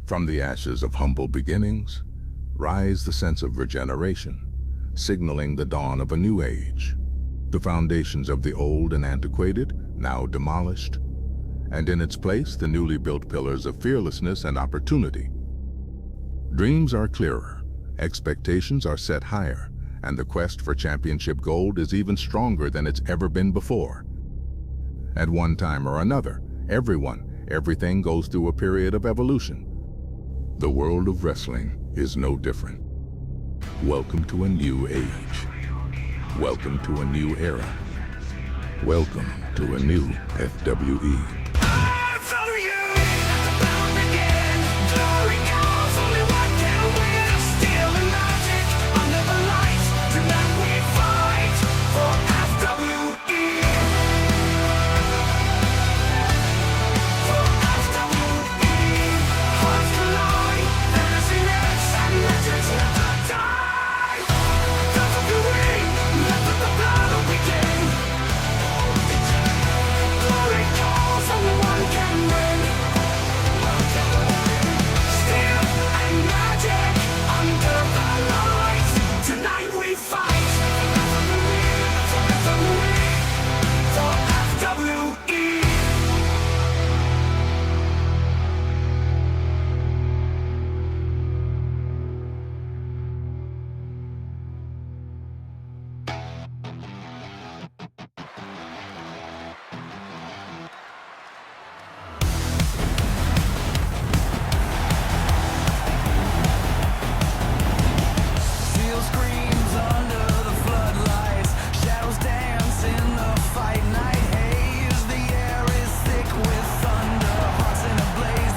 From the ashes of humble beginnings, rise the sense of regeneration, signaling the dawn of a new age. The foundations of the old and antiquated, now demolished, and in its place the newly built pillars of fearlessness and opportunity. Dreams are clearer, expectations are set higher, and the quest for championship gold is even stronger than it's ever been before. At one time or another, everything goes through a period of evolution. The world of wrestling is no different. Welcome to a new age. Welcome to a new era. Welcome to a new FWE.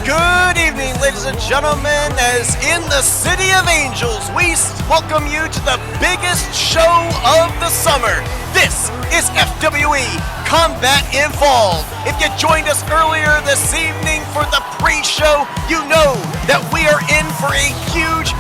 Good evening, ladies and gentlemen, as in the City of Angels, we welcome you to the biggest show of the summer. This is FWE Combat Involved. If you joined us earlier this evening for the pre-show, you know that we are in for a huge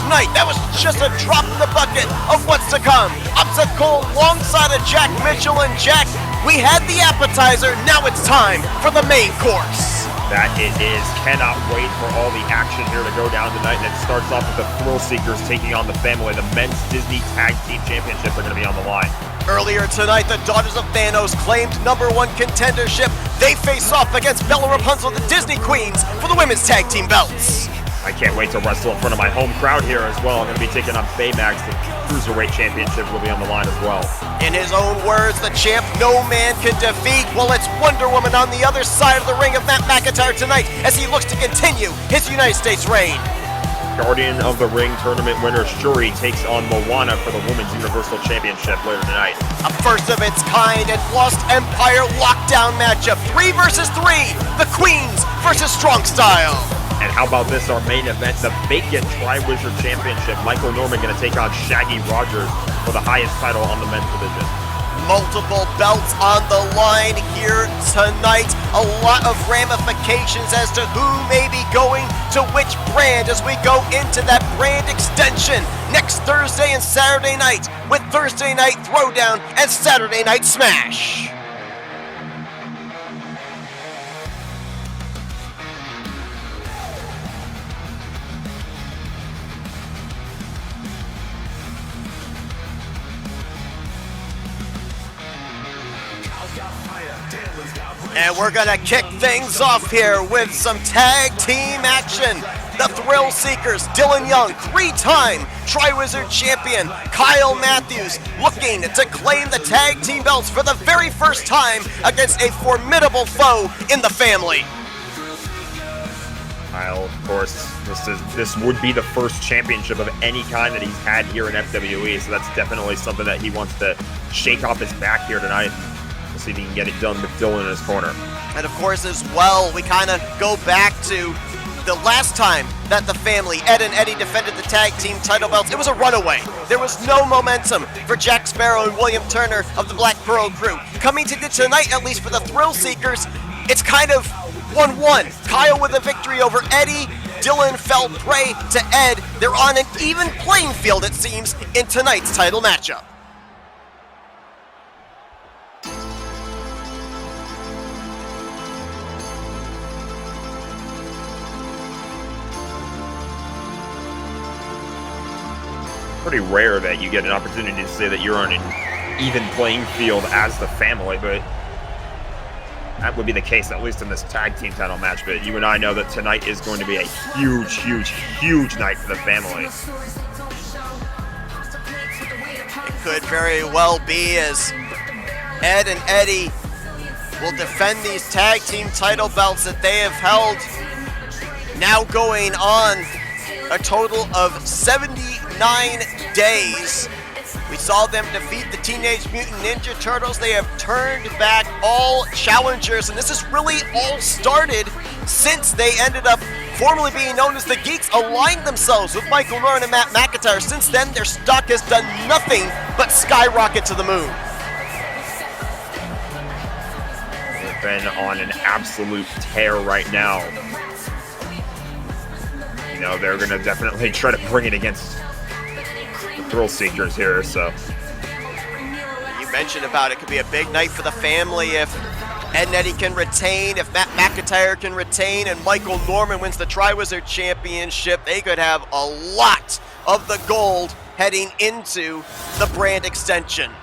night. That was just a drop in the bucket of what's to come. Upset Cole alongside of Jack Mitchell, and Jack, we had the appetizer, now it's time for the main course. That it is. Cannot wait for all the action here to go down tonight. And it starts off with the Thrill Seekers taking on the Family. The Men's Disney Tag Team Championships are going to be on the line. Earlier tonight, the Daughters of Thanos claimed #1 contendership. They face off against Bella Rapunzel, the Disney Queens, for the Women's Tag Team belts. I can't wait to wrestle in front of my home crowd here as well. I'm going to be taking on Baymax. The Cruiserweight Championship will be on the line as well. In his own words, the champ no man can defeat. Well, it's Wonder Woman on the other side of the ring of Matt McIntyre tonight as he looks to continue his United States reign. Guardian of the Ring tournament winner Shuri takes on Moana for the Women's Universal Championship later tonight. A first of its kind and Lost Empire lockdown matchup. 3 versus 3. The Queens versus Strong Style. And how about this, our main event, the Vacant Tri-Wizard Championship. Michael Norman going to take on Shaggy Rogers for the highest title on the men's division. Multiple belts on the line here tonight. A lot of ramifications as to who may be going to which brand as we go into that brand extension next Thursday and Saturday night with Thursday Night Throwdown and Saturday Night Smash. And we're going to kick things off here with some tag team action. The Thrill Seekers, Dylan Young, 3-time Tri-Wizard champion, Kyle Matthews, looking to claim the tag team belts for the very first time against a formidable foe in the Family. Kyle, of course, this would be the first championship of any kind that he's had here in FWE, so that's definitely something that he wants to shake off his back here tonight. We'll see if he can get it done with Dylan in his corner. And of course, as well, we kind of go back to the last time that the Family, Ed and Eddie, defended the tag team title belts. It was a runaway. There was no momentum for Jack Sparrow and William Turner of the Black Pearl crew. Coming to tonight, at least for the Thrill Seekers, it's kind of 1-1. Kyle with a victory over Eddie. Dylan fell prey to Ed. They're on an even playing field, it seems, in tonight's title matchup. pretty rare that you get an opportunity to say that you're on an even playing field as the family, but that would be the case, at least in this tag team title match. But you and I know that tonight is going to be a huge, huge, huge night for the family. It could very well be, as Ed and Eddie will defend these tag team title belts that they have held, now going on a total of 79 days. We saw them defeat the Teenage Mutant Ninja Turtles. They have turned back all challengers, and this has really all started since they ended up formerly being known as the Geeks, aligned themselves with Michael Norman and Matt McIntyre. Since then, their stock has done nothing but skyrocket to the moon. They've been on an absolute tear right now. You know, they're going to definitely try to bring it against the Thrill Seekers here, so. You mentioned about it could be a big night for the family if Ed and Eddie can retain, if Matt McIntyre can retain, and Michael Norman wins the Tri-Wizard Championship. They could have a lot of the gold heading into the brand extension.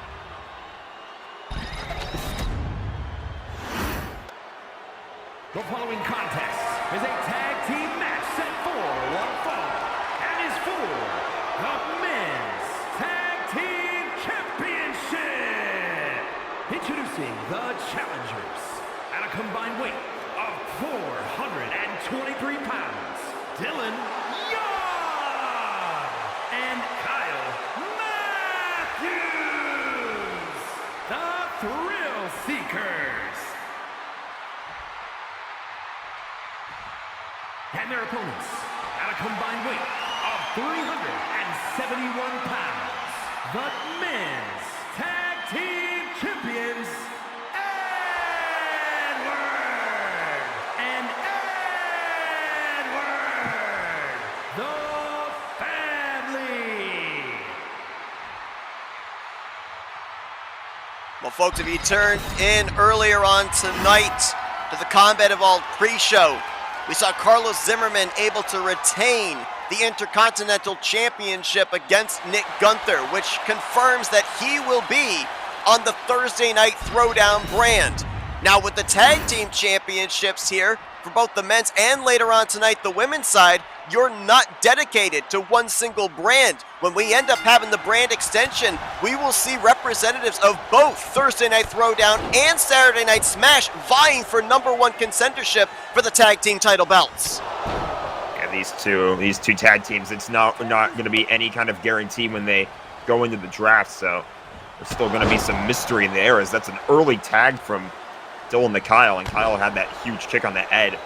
The following contest is a tag team match set for one fall and is for the Men's Tag Team Championship. Introducing the challengers at a combined weight of 423 pounds, Dylan Young and Kyle Matthews, the Thrill Seekers. And their opponents at a combined weight of 371 pounds, the Men's Tag Team Champions, Edward and Edward, the family. Well, folks, if you turned in earlier on tonight to the Combat Evolved pre-show, we saw Carlos Zimmerman able to retain the Intercontinental Championship against Nick Gunther, which confirms that he will be on the Thursday Night Throwdown brand. Now, with the Tag Team Championships here, for both the men's and later on tonight, the women's side, you're not dedicated to one single brand. When we end up having the brand extension, we will see representatives of both Thursday Night Throwdown and Saturday Night Smash vying for #1 contendership for the tag team title belts. Yeah, these two tag teams, it's not going to be any kind of guarantee when they go into the draft, so there's still going to be some mystery in the air, as that's an early tag from Dylan to Kyle, and Kyle had that huge kick on the Ed.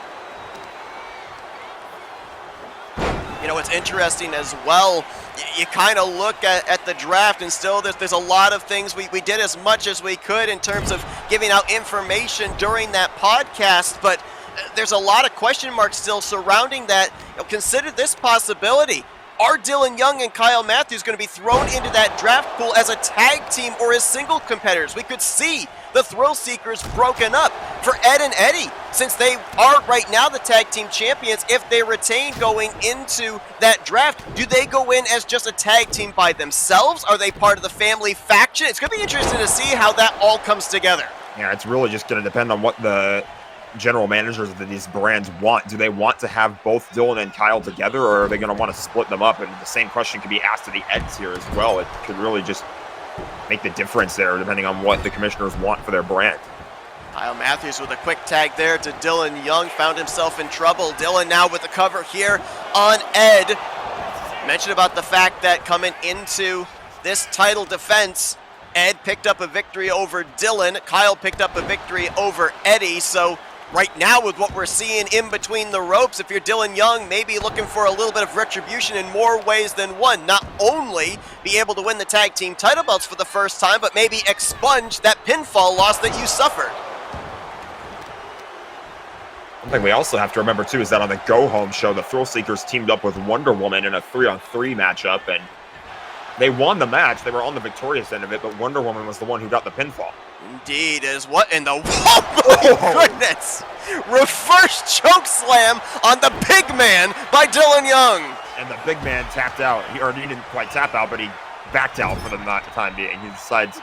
You know, it's interesting as well. You kind of look at the draft, and still there's a lot of things. We did as much as we could in terms of giving out information during that podcast, but there's a lot of question marks still surrounding that. You know, consider this possibility. Are Dylan Young and Kyle Matthews going to be thrown into that draft pool as a tag team or as single competitors? We could see the Thrill Seekers broken up. For Ed and Eddie, since they are right now the tag team champions, if they retain going into that draft, do they go in as just a tag team by themselves? Are they part of the family faction? It's going to be interesting to see how that all comes together. Yeah, it's really just going to depend on what the general managers of these brands want. Do they want to have both Dylan and Kyle together, or are they going to want to split them up? And the same question could be asked to the Eds here as well. It could really just make the difference there depending on what the commissioners want for their brand. Kyle Matthews with a quick tag there to Dylan Young, found himself in trouble. Dylan now with the cover here on Ed. Mentioned about the fact that coming into this title defense, Ed picked up a victory over Dylan. Kyle picked up a victory over Eddie. So right now, with what we're seeing in between the ropes, if you're Dylan Young, maybe looking for a little bit of retribution in more ways than one. Not only be able to win the tag team title belts for the first time, but maybe expunge that pinfall loss that you suffered. One thing we also have to remember, too, is that on the go-home show, the Thrill Seekers teamed up with Wonder Woman in a 3-on-3 matchup, and they won the match. They were on the victorious end of it, but Wonder Woman was the one who got the pinfall. Indeed, as what in the... Oh, my goodness! Reverse choke slam on the pig man by Dylan Young. And the big man tapped out. He didn't quite tap out, but he backed out for the time being. He decides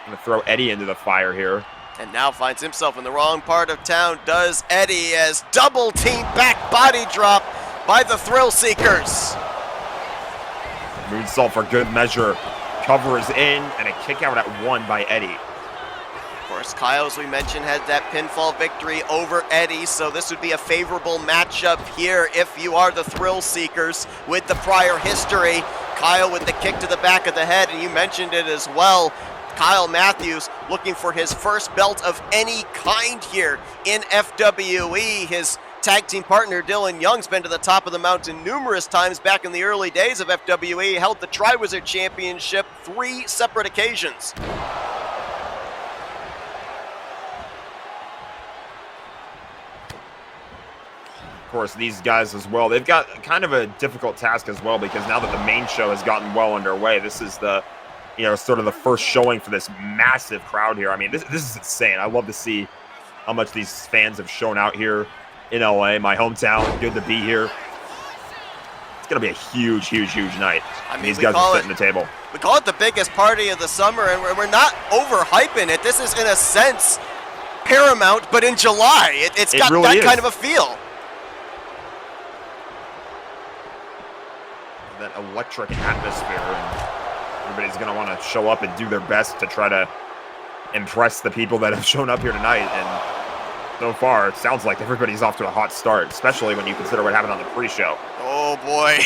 to throw Eddie into the fire here. And now finds himself in the wrong part of town, does Eddie, as double team back body drop by the Thrill Seekers. Moonsault for good measure. Cover is in, and a kick out at 1 by Eddie. Of course, Kyle, as we mentioned, had that pinfall victory over Eddie, so this would be a favorable matchup here if you are the Thrill Seekers with the prior history. Kyle with the kick to the back of the head, and you mentioned it as well. Kyle Matthews looking for his first belt of any kind here in FWE. His tag team partner Dylan Young's been to the top of the mountain numerous times back in the early days of FWE, held the Tri-Wizard Championship 3 separate occasions. Of course, these guys as well, they've got kind of a difficult task as well, because now that the main show has gotten well underway, this is the, sort of the first showing for this massive crowd here. I mean, this is insane. I love to see how much these fans have shown out here in LA, my hometown. Good to be here. It's going to be a huge, huge, huge night. I mean, these guys are setting the table. We call it the biggest party of the summer, and we're not overhyping it. This is, in a sense, Paramount, but in July. It's got really that kind of a feel. That electric atmosphere, and everybody's going to want to show up and do their best to try to impress the people that have shown up here tonight. And so far, it sounds like everybody's off to a hot start, especially when you consider what happened on the pre-show. Oh boy,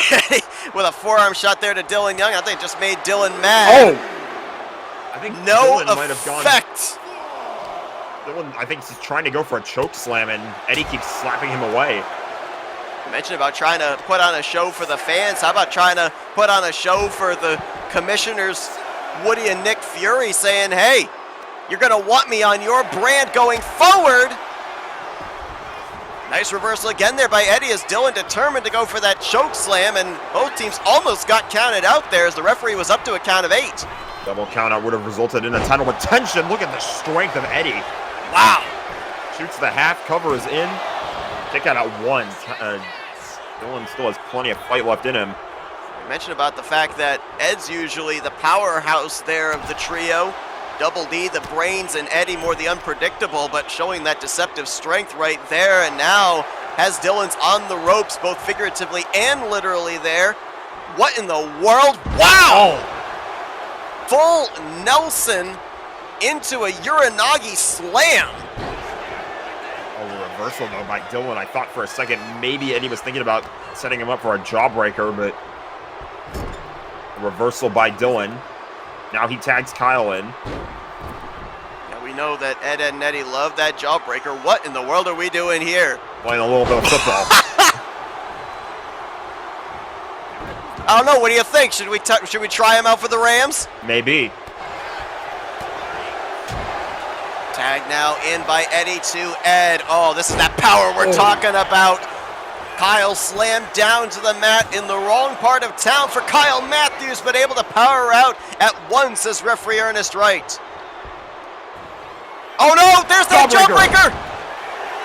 with a forearm shot there to Dylan Young, I think it just made Dylan mad. Oh! I think no Dylan might have gone. Dylan, I think, he's trying to go for a choke slam, and Eddie keeps slapping him away. You mentioned about trying to put on a show for the fans. How about trying to put on a show for the commissioners, Woody and Nick Fury, saying, hey, you're going to want me on your brand going forward. Nice reversal again there by Eddie, as Dylan determined to go for that choke slam, and both teams almost got counted out there as the referee was up to a count of 8. Double count out would have resulted in a title retention. Look at the strength of Eddie. Wow. Shoots the half, cover is in. Kick out at 1. Dylan still has plenty of fight left in him. You mentioned about the fact that Ed's usually the powerhouse there of the trio. Double D, the brains, and Eddie more the unpredictable, but showing that deceptive strength right there, and now has Dylan's on the ropes, both figuratively and literally there. What in the world? Wow! Oh. Full Nelson into a Uranagi slam. A reversal, though, by Dylan. I thought for a second maybe Eddie was thinking about setting him up for a jawbreaker, but a reversal by Dylan. Now he tags Kyle in. Yeah, we know that Ed and Eddie love that jawbreaker. What in the world are we doing here? Playing a little bit of football. I don't know. What do you think? Should we try him out for the Rams? Maybe. Tag now in by Eddie to Ed. Oh, this is that power we're talking about. Kyle slammed down to the mat in the wrong part of town for Kyle Matthews, but able to power out at once, says referee Ernest Wright. Oh no, there's that jawbreaker!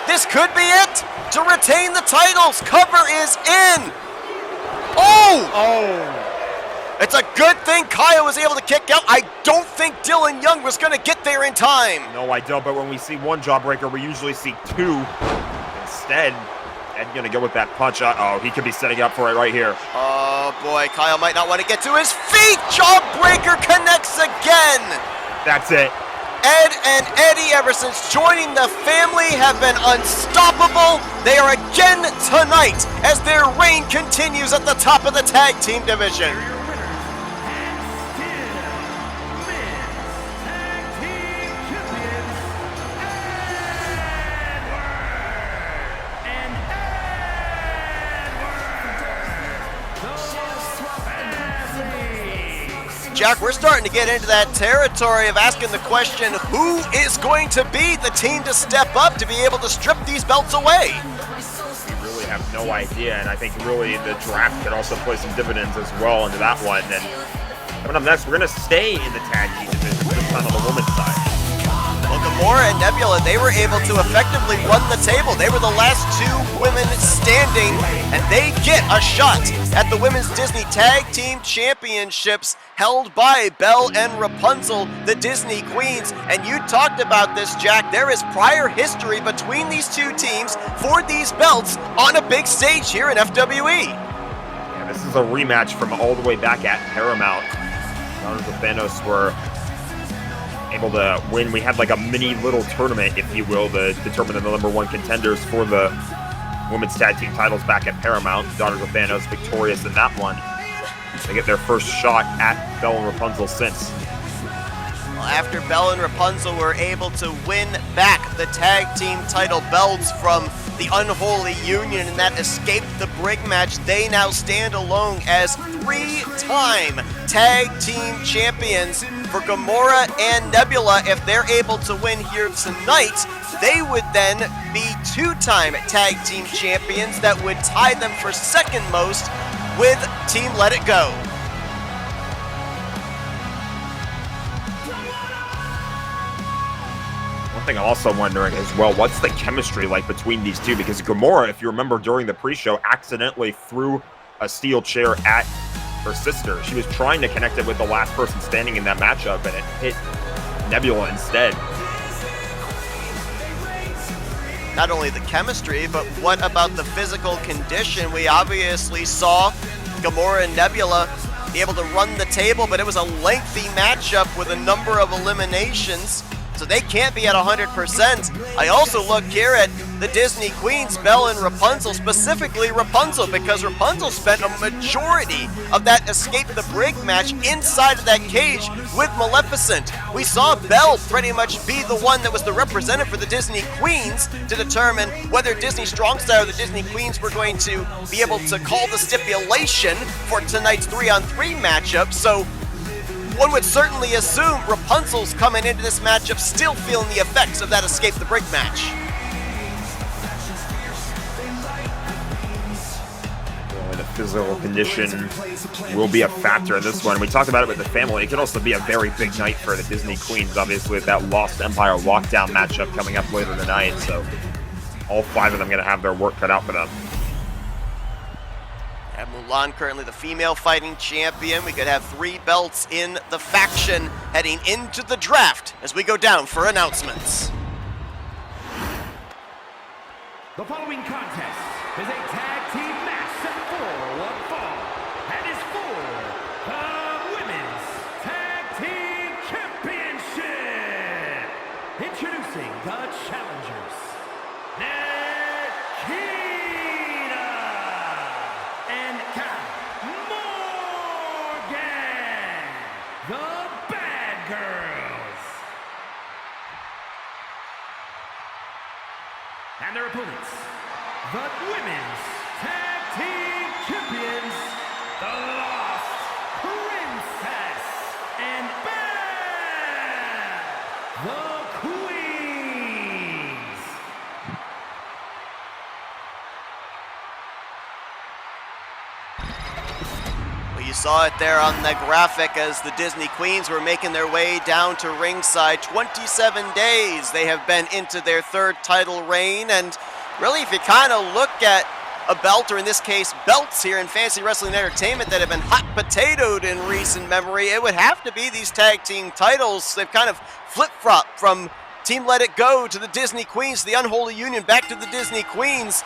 This could be it to retain the titles. Cover is in. Oh! It's a good thing Kyle was able to kick out. I don't think Dylan Young was going to get there in time. No, I don't, but when we see one jawbreaker, we usually see 2. Instead, Ed's going to go with that punch. Uh-oh, he could be setting up for it right here. Oh, boy, Kyle might not want to get to his feet. Jawbreaker connects again. That's it. Ed and Eddie, ever since joining the family, have been unstoppable. They are again tonight as their reign continues at the top of the tag team division. Jack, we're starting to get into that territory of asking the question, who is going to be the team to step up to be able to strip these belts away? We really have no idea, and I think really the draft could also play some dividends as well into that one. And coming up next, we're going to stay in the tag team division, this time on the women's side. Well, Gamora and Nebula, they were able to effectively run the table. They were the last 2 women standing, and they get a shot at the Women's Disney Tag Team Championships held by Belle and Rapunzel, the Disney Queens. And you talked about this, Jack. There is prior history between these two teams for these belts on a big stage here in FWE. Yeah, this is a rematch from all the way back at Paramount. Daughters of Thanos were able to win. We had like a mini little tournament, if you will, to determine the number one contenders for the women's tag team titles back at Paramount. Daughters of Thanos victorious in that one. They get their first shot at Belle and Rapunzel since. Well, after Belle and Rapunzel were able to win back the tag team title belts from the Unholy Union in that Escape the Brig match, they now stand alone as 3-time tag team champions. For Gamora and Nebula, if they're able to win here tonight, they would then be 2-time tag team champions. That would tie them for second most with Team Let It Go. One thing I'm also wondering as well, what's the chemistry like between these two? Because Gamora, if you remember during the pre-show, accidentally threw a steel chair at her sister. She was trying to connect it with the last person standing in that matchup, and it hit Nebula instead. Not only the chemistry, but what about the physical condition? We obviously saw Gamora and Nebula be able to run the table, but it was a lengthy matchup with a number of eliminations, so they can't be at 100%. I also look here at the Disney Queens, Belle and Rapunzel, specifically Rapunzel, because Rapunzel spent a majority of that Escape the Brig match inside of that cage with Maleficent. We saw Belle pretty much be the one that was the representative for the Disney Queens to determine whether Disney Strong Style or the Disney Queens were going to be able to call the stipulation for tonight's 3-on-3 matchup. So one would certainly assume Rapunzel's coming into this matchup still feeling the effects of that Escape the Brig match. The physical condition will be a factor in this one. We talked about it with the family. It could also be a very big night for the Disney Queens, obviously, with that Lost Empire Lockdown matchup coming up later tonight. So all 5 of them going to have their work cut out for them. And Mulan currently the female fighting champion. We could have 3 belts in the faction heading into the draft as we go down for announcements. The following contest is a tag team match set for one fall and is for the Women's Tag Team Championship. Introducing the challengers, Nikita and Morgan, the Bad Girls. And their opponents, the Women's Tag Team Champions, the Lost Princess and Belle, the Queens. Well, you saw it there on the graphic as the Disney Queens were making their way down to ringside. 27 days they have been into their 3rd title reign, and really if you kind of look at a belt, or in this case belts here in Fantasy Wrestling Entertainment that have been hot potatoed in recent memory, it would have to be these tag team titles. They've kind of flip-flopped from Team Let It Go to the Disney Queens, the Unholy Union back to the Disney Queens.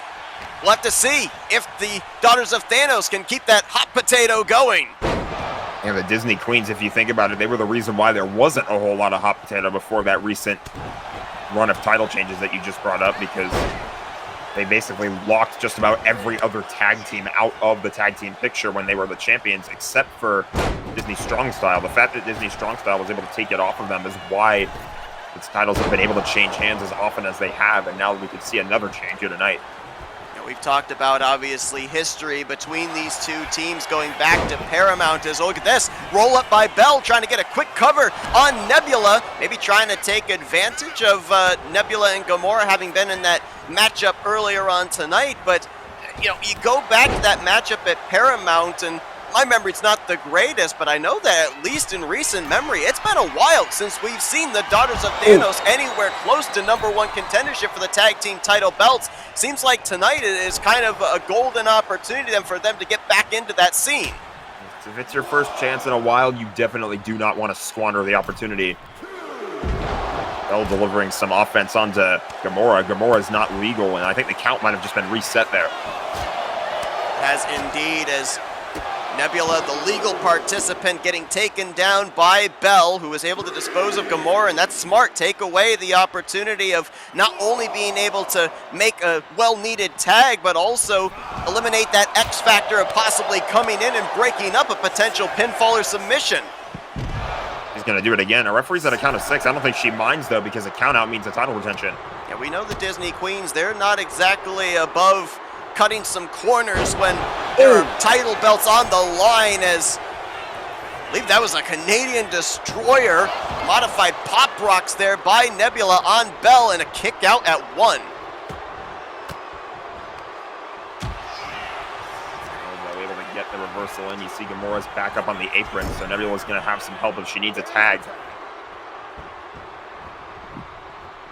We'll have to see if the Daughters of Thanos can keep that hot potato going. And the Disney Queens, if you think about it, they were the reason why there wasn't a whole lot of hot potato before that recent run of title changes that you just brought up, because they basically locked just about every other tag team out of the tag team picture when they were the champions, except for Disney Strong Style. The fact that Disney Strong Style was able to take it off of them is why its titles have been able to change hands as often as they have, and now we could see another change here tonight. We've talked about, obviously, history between these two teams going back to Paramount. As, oh, look at this, roll up by Belle, trying to get a quick cover on Nebula, maybe trying to take advantage of Nebula and Gamora having been in that matchup earlier on tonight. But, you know, you go back to that matchup at Paramount, and my memory's not the greatest, but I know that at least in recent memory, it's been a while since we've seen the Daughters of Thanos anywhere close to #1 contendership for the tag team title belts. Seems like tonight is kind of a golden opportunity then for them to get back into that scene. If it's your first chance in a while, you definitely do not want to squander the opportunity. Bell delivering some offense onto Gamora. Gamora is not legal, and I think the count might have just been reset there. As indeed, as Nebula, the legal participant, getting taken down by Bell, who was able to dispose of Gamora, and that's smart. Take away the opportunity of not only being able to make a well-needed tag, but also eliminate that X factor of possibly coming in and breaking up a potential pinfall or submission. He's going to do it again. A referee's at a count of 6. I don't think she minds, though, because a count out means a title retention. Yeah, we know the Disney Queens, they're not exactly above cutting some corners when there are title belts on the line, as I believe that was a Canadian Destroyer. Modified pop rocks there by Nebula on Bell, and a kick out at 1. Able to get the reversal in. You see Gamora's back up on the apron, so Nebula's going to have some help if she needs a tag.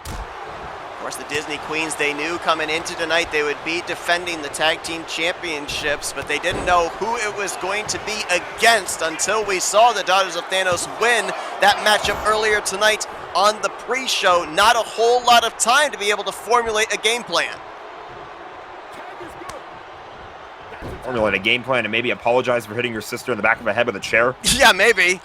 Of course, the Disney Queens, they knew coming into tonight they would be defending the tag team championships, but they didn't know who it was going to be against until we saw the Daughters of Thanos win that matchup earlier tonight on the pre-show. Not a whole lot of time to be able to formulate a game plan. Formulate a game plan and maybe apologize for hitting your sister in the back of the head with a chair. Yeah, maybe.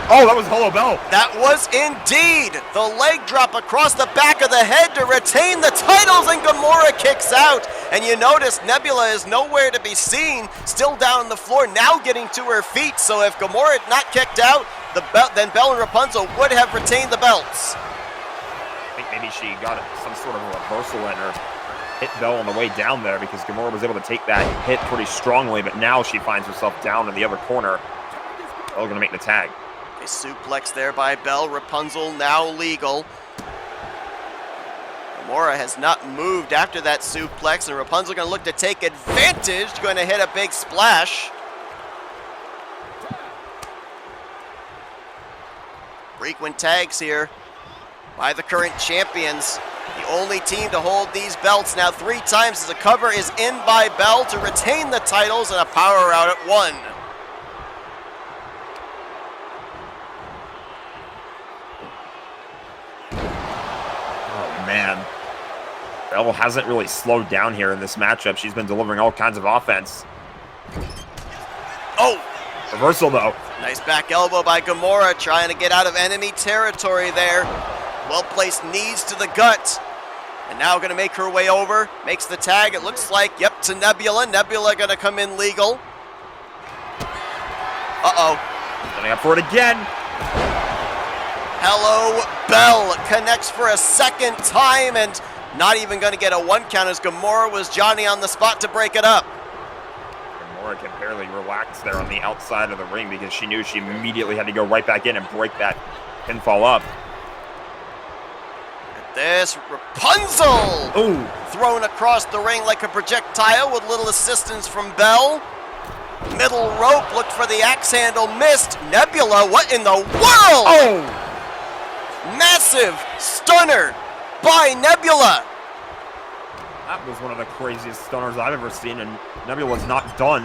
Oh, that was Holo Bell. That was indeed the leg drop across the back of the head to retain the titles, and Gamora kicks out. And you notice Nebula is nowhere to be seen, still down on the floor, now getting to her feet. So if Gamora had not kicked out, then Bell and Rapunzel would have retained the belts. I think maybe she got some sort of a reversal in her. Hit Bell on the way down there because Gamora was able to take that hit pretty strongly, but now she finds herself down in the other corner. Bell going to make the tag. A suplex there by Bell. Rapunzel now legal. Gamora has not moved after that suplex, and Rapunzel going to look to take advantage, going to hit a big splash. Frequent tags here by the current champions. The only team to hold these belts now 3 times as a cover is in by Bell to retain the titles, and a power out at 1. Oh, man. Bell hasn't really slowed down here in this matchup. She's been delivering all kinds of offense. Oh! Reversal, though. Nice back elbow by Gamora, trying to get out of enemy territory there. Well-placed knees to the gut. And now going to make her way over. Makes the tag, it looks like, yep, to Nebula. Nebula going to come in legal. Uh-oh. Setting up for it again. Hello, Bell connects for a second time, and not even going to get a 1 count as Gamora was Johnny on the spot to break it up. Gamora can barely relax there on the outside of the ring because she knew she immediately had to go right back in and break that pinfall up. This Rapunzel Ooh. thrown across the ring like a projectile with little assistance from Bell. Middle rope, looked for the axe handle, missed. Nebula, what in the world? Oh! Massive stunner by Nebula. That was one of the craziest stunners I've ever seen, and Nebula's not done.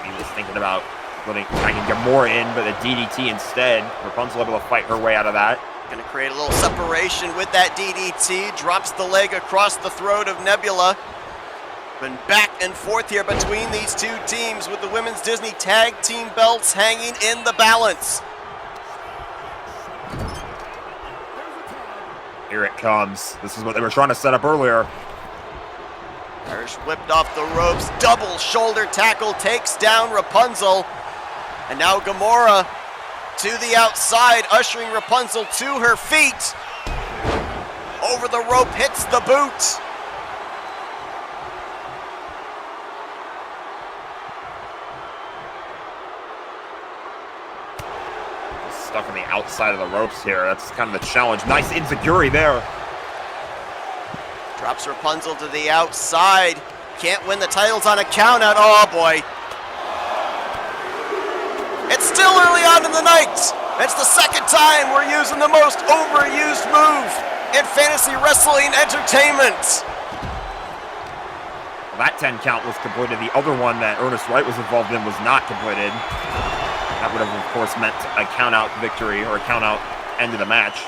He was thinking about tagging Gamora in, but the DDT instead. Rapunzel able to fight her way out of that. Gonna create a little separation with that DDT. Drops the leg across the throat of Nebula. Been back and forth here between these two teams with the women's Disney tag team belts hanging in the balance. Here it comes. This is what they were trying to set up earlier. Irish whipped off the ropes. Double shoulder tackle takes down Rapunzel. And now Gamora to the outside, ushering Rapunzel to her feet. Over the rope, hits the boot. Stuck on the outside of the ropes here. That's kind of the challenge. Nice enziguri there. Drops Rapunzel to the outside. Can't win the titles on a countout. Oh boy. It's still early on in the night. It's the second time we're using the most overused move in fantasy wrestling entertainment. That 10 count was completed. The other one that Ernest Wright was involved in was not completed. That would have, of course, meant a count-out victory or a count-out end of the match.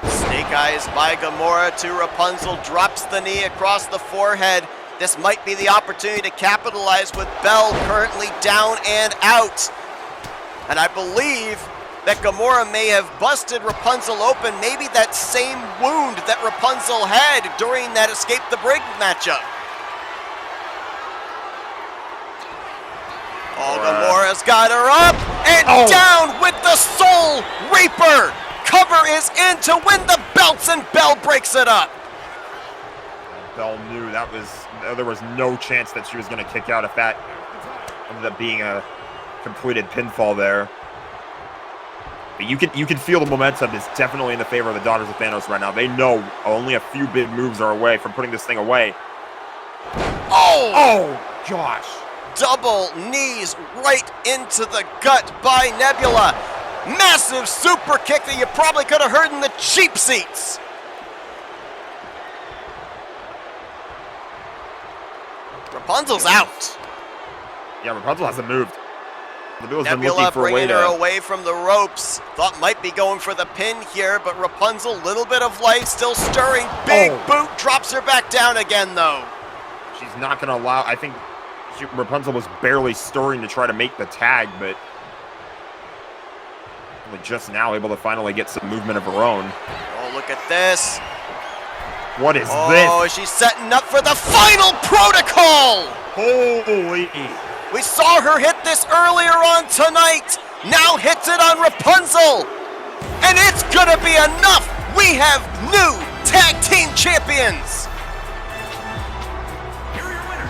Snake Eyes by Gamora to Rapunzel, drops the knee across the forehead. This might be the opportunity to capitalize with Belle currently down and out. And I believe that Gamora may have busted Rapunzel open, maybe that same wound that Rapunzel had during that Escape the Brig matchup. Oh, Gamora's got her up and down with the Soul Reaper. Cover is in to win the belts, and Belle breaks it up. Belle knew there was no chance that she was going to kick out if that ended up being a completed pinfall there. But you can feel the momentum is definitely in the favor of the Daughters of Thanos right now. They know only a few big moves are away from putting this thing away. Oh gosh. Double knees right into the gut by Nebula. Massive super kick that you probably could have heard in the cheap seats. Rapunzel's out. Yeah, Rapunzel hasn't moved. Nebula bringing her away from the ropes. Thought might be going for the pin here, but Rapunzel, little bit of life, still stirring. Big boot, drops her back down again, though. She's not going to allow, I think Rapunzel was barely stirring to try to make the tag, but only just now able to finally get some movement of her own. Oh, look at this. What is this? Oh, she's setting up for the final protocol. Holy. We saw her hit this earlier on tonight. Now hits it on Rapunzel. And it's gonna be enough. We have new tag team champions. Here are your winners,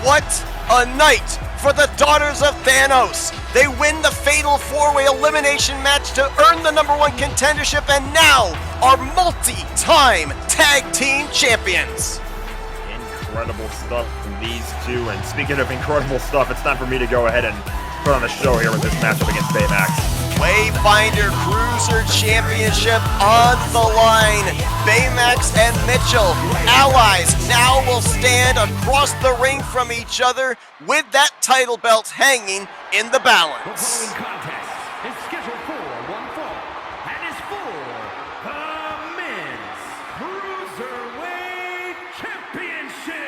What a night for the Daughters of Thanos. They win the Fatal 4-Way Elimination match to earn the #1 contendership and now are multi-time tag team champions. Incredible stuff from these two. And speaking of incredible stuff, it's time for me to go ahead and put on the show here with this matchup against Baymax. Wayfinder Cruiser Championship on the line. Baymax and Mitchell, allies, now will stand across the ring from each other with that title belt hanging in the The balance. following contest is scheduled for one fall and is for the Men's Cruiserweight Championship.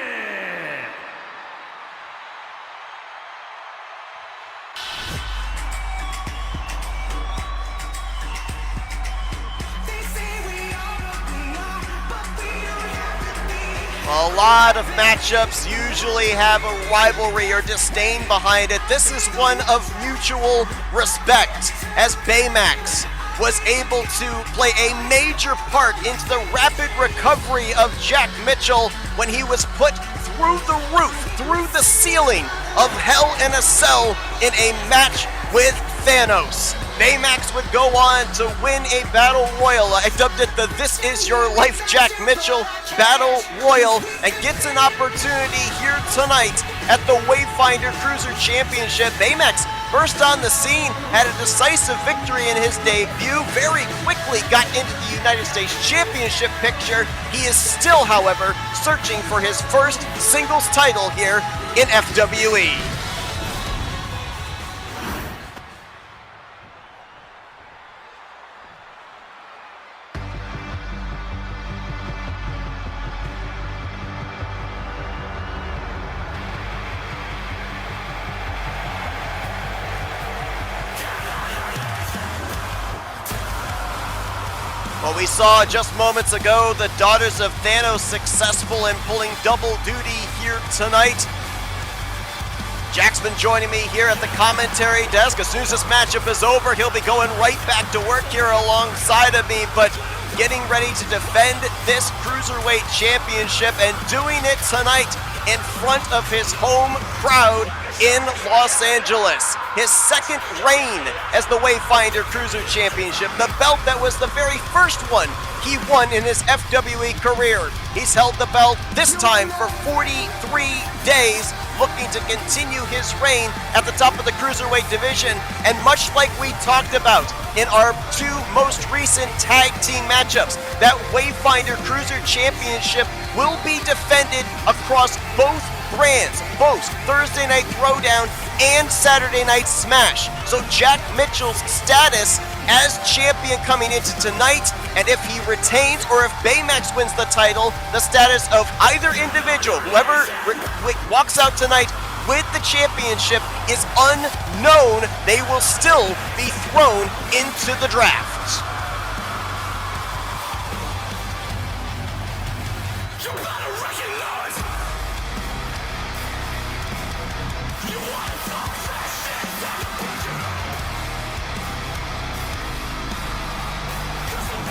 A lot of matchups usually have a rivalry or disdain behind it. This is one of mutual respect, as Baymax was able to play a major part into the rapid recovery of Jack Mitchell when he was put through the roof, through the ceiling of Hell in a Cell in a match with Thanos. Baymax would go on to win a Battle Royal. I dubbed it the This Is Your Life Jack Mitchell Battle Royal, and gets an opportunity here tonight at the Wayfinder Cruiser Championship. Baymax burst on the scene, had a decisive victory in his debut, very quickly got into the United States Championship picture. He is still, however, searching for his first singles title here in FWE. Well, we saw just moments ago the Daughters of Thanos successful in pulling double duty here tonight. Jack's been joining me here at the commentary desk. As soon as this matchup is over, he'll be going right back to work here alongside of me, but getting ready to defend this Cruiserweight Championship and doing it tonight in front of his home crowd in Los Angeles. His second reign as the Wayfinder Cruiser Championship, the belt that was the very first one he won in his FWE career. He's held the belt this time for 43 days, looking to continue his reign at the top of the Cruiserweight division. And much like we talked about in our two most recent tag team matchups, that Wayfinder Cruiser Championship will be defended across both brands, both Thursday Night Throwdown and Saturday Night Smash. So Jack Mitchell's status as champion coming into tonight, and if he retains or if Baymax wins the title, the status of either individual, whoever walks out tonight with the championship, is unknown. They will still be thrown into the draft.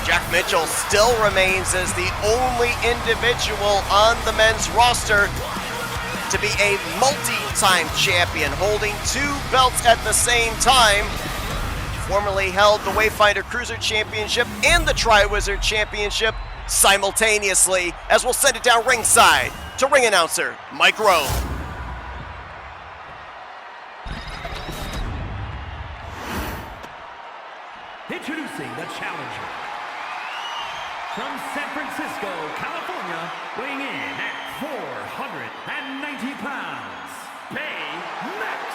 Jack Mitchell still remains as the only individual on the men's roster to be a multi-time champion, holding two belts at the same time. Formerly held the Wayfinder Cruiser Championship and the Tri-Wizard Championship simultaneously, as we'll send it down ringside to ring announcer Mike Rowe. Introducing the challenger. From San Francisco, California, weighing in at 490 pounds, Baymax.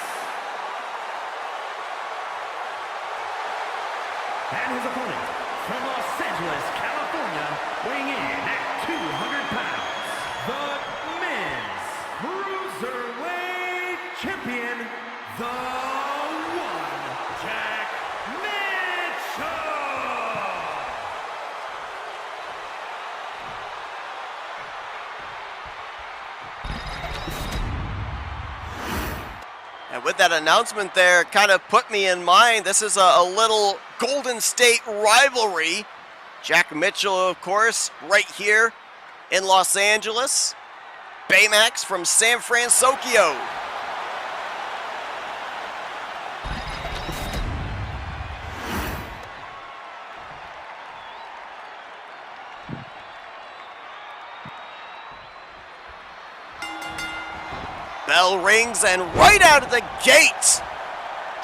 And his opponent, from Los Angeles, California, weighing in at 200 pounds, the men's Cruiserweight Champion, the one, Jack Mitchell. And with that announcement there, kind of put me in mind, this is a little Golden State rivalry. Jack Mitchell, of course, right here in Los Angeles. Baymax from San Francisco. Bell rings, and right out of the gate,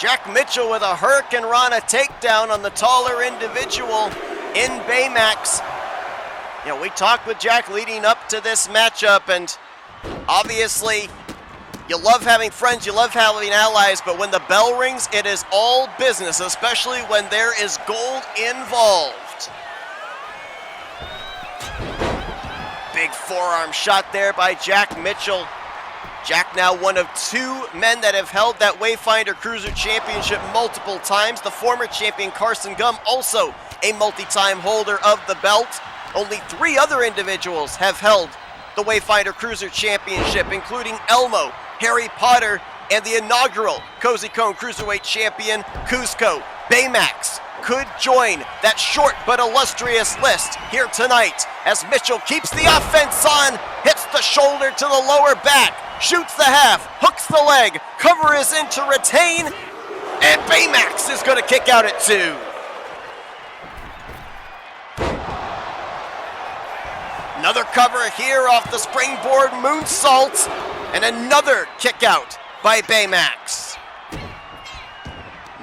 Jack Mitchell with a Hurricane Rana takedown on the taller individual in Baymax. You know, we talked with Jack leading up to this matchup, and obviously you love having friends, you love having allies, but when the bell rings, it is all business, especially when there is gold involved. Big forearm shot there by Jack Mitchell. Jack now one of two men that have held that Wayfinder Cruiser Championship multiple times. The former champion Carson Gum, also a multi-time holder of the belt. Only three other individuals have held the Wayfinder Cruiser Championship, including Elmo, Harry Potter, and the inaugural Cozy Cone Cruiserweight Champion, Cusco. Baymax could join that short but illustrious list here tonight as Mitchell keeps the offense on, hits the shoulder to the lower back, shoots the half, hooks the leg, cover is in to retain, and Baymax is going to kick out at 2. Another cover here off the springboard moonsault, and another kick out by Baymax.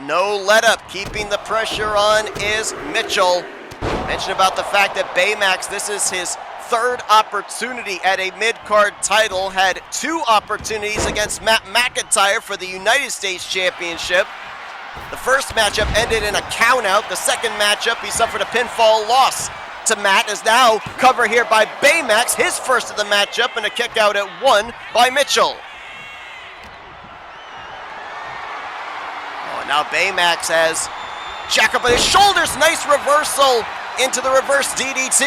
No let up, keeping the pressure on is Mitchell. Mentioned about the fact that Baymax, this is his third opportunity at a mid-card title, had 2 opportunities against Matt McIntyre for the United States Championship. The first matchup ended in a countout. The second matchup, he suffered a pinfall loss to Matt, is now cover here by Baymax, his first of the matchup, and a kick out at 1 by Mitchell. Oh, and now Baymax has Jack up on his shoulders, nice reversal into the reverse DDT.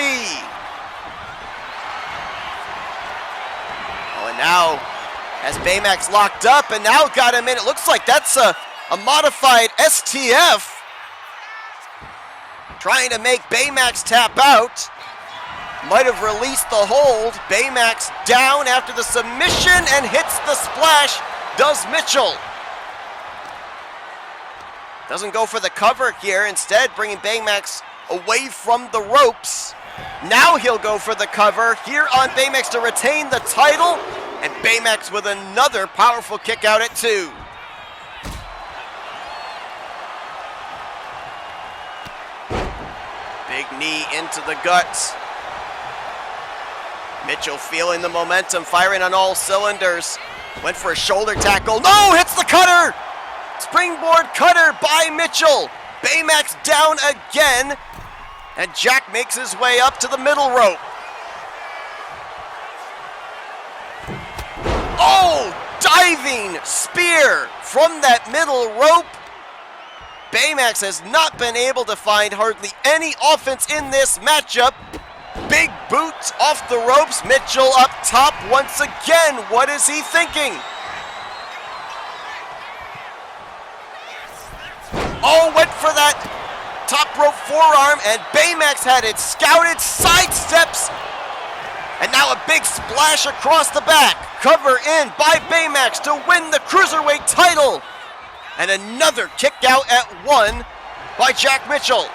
Oh, and now has Baymax locked up and now got him in. It looks like that's a modified STF. Trying to make Baymax tap out. might have released the hold. Baymax down after the submission and hits the splash. Does Mitchell. Doesn't go for the cover here, instead bringing Baymax away from the ropes. Now he'll go for the cover here on Baymax to retain the title, and Baymax with another powerful kick out at 2. Big knee into the guts. Mitchell feeling the momentum, firing on all cylinders. Went for a shoulder tackle. No, hits the cutter! Springboard cutter by Mitchell. Baymax down again, and Jack makes his way up to the middle rope. Oh, diving spear from that middle rope. Baymax has not been able to find hardly any offense in this matchup. Big boot off the ropes. Mitchell up top once again. What is he thinking? Oh, went for that top rope forearm, and Baymax had it scouted, sidesteps, and now a big splash across the back. Cover in by Baymax to win the Cruiserweight title. And another kick out at 1 by Jack Mitchell.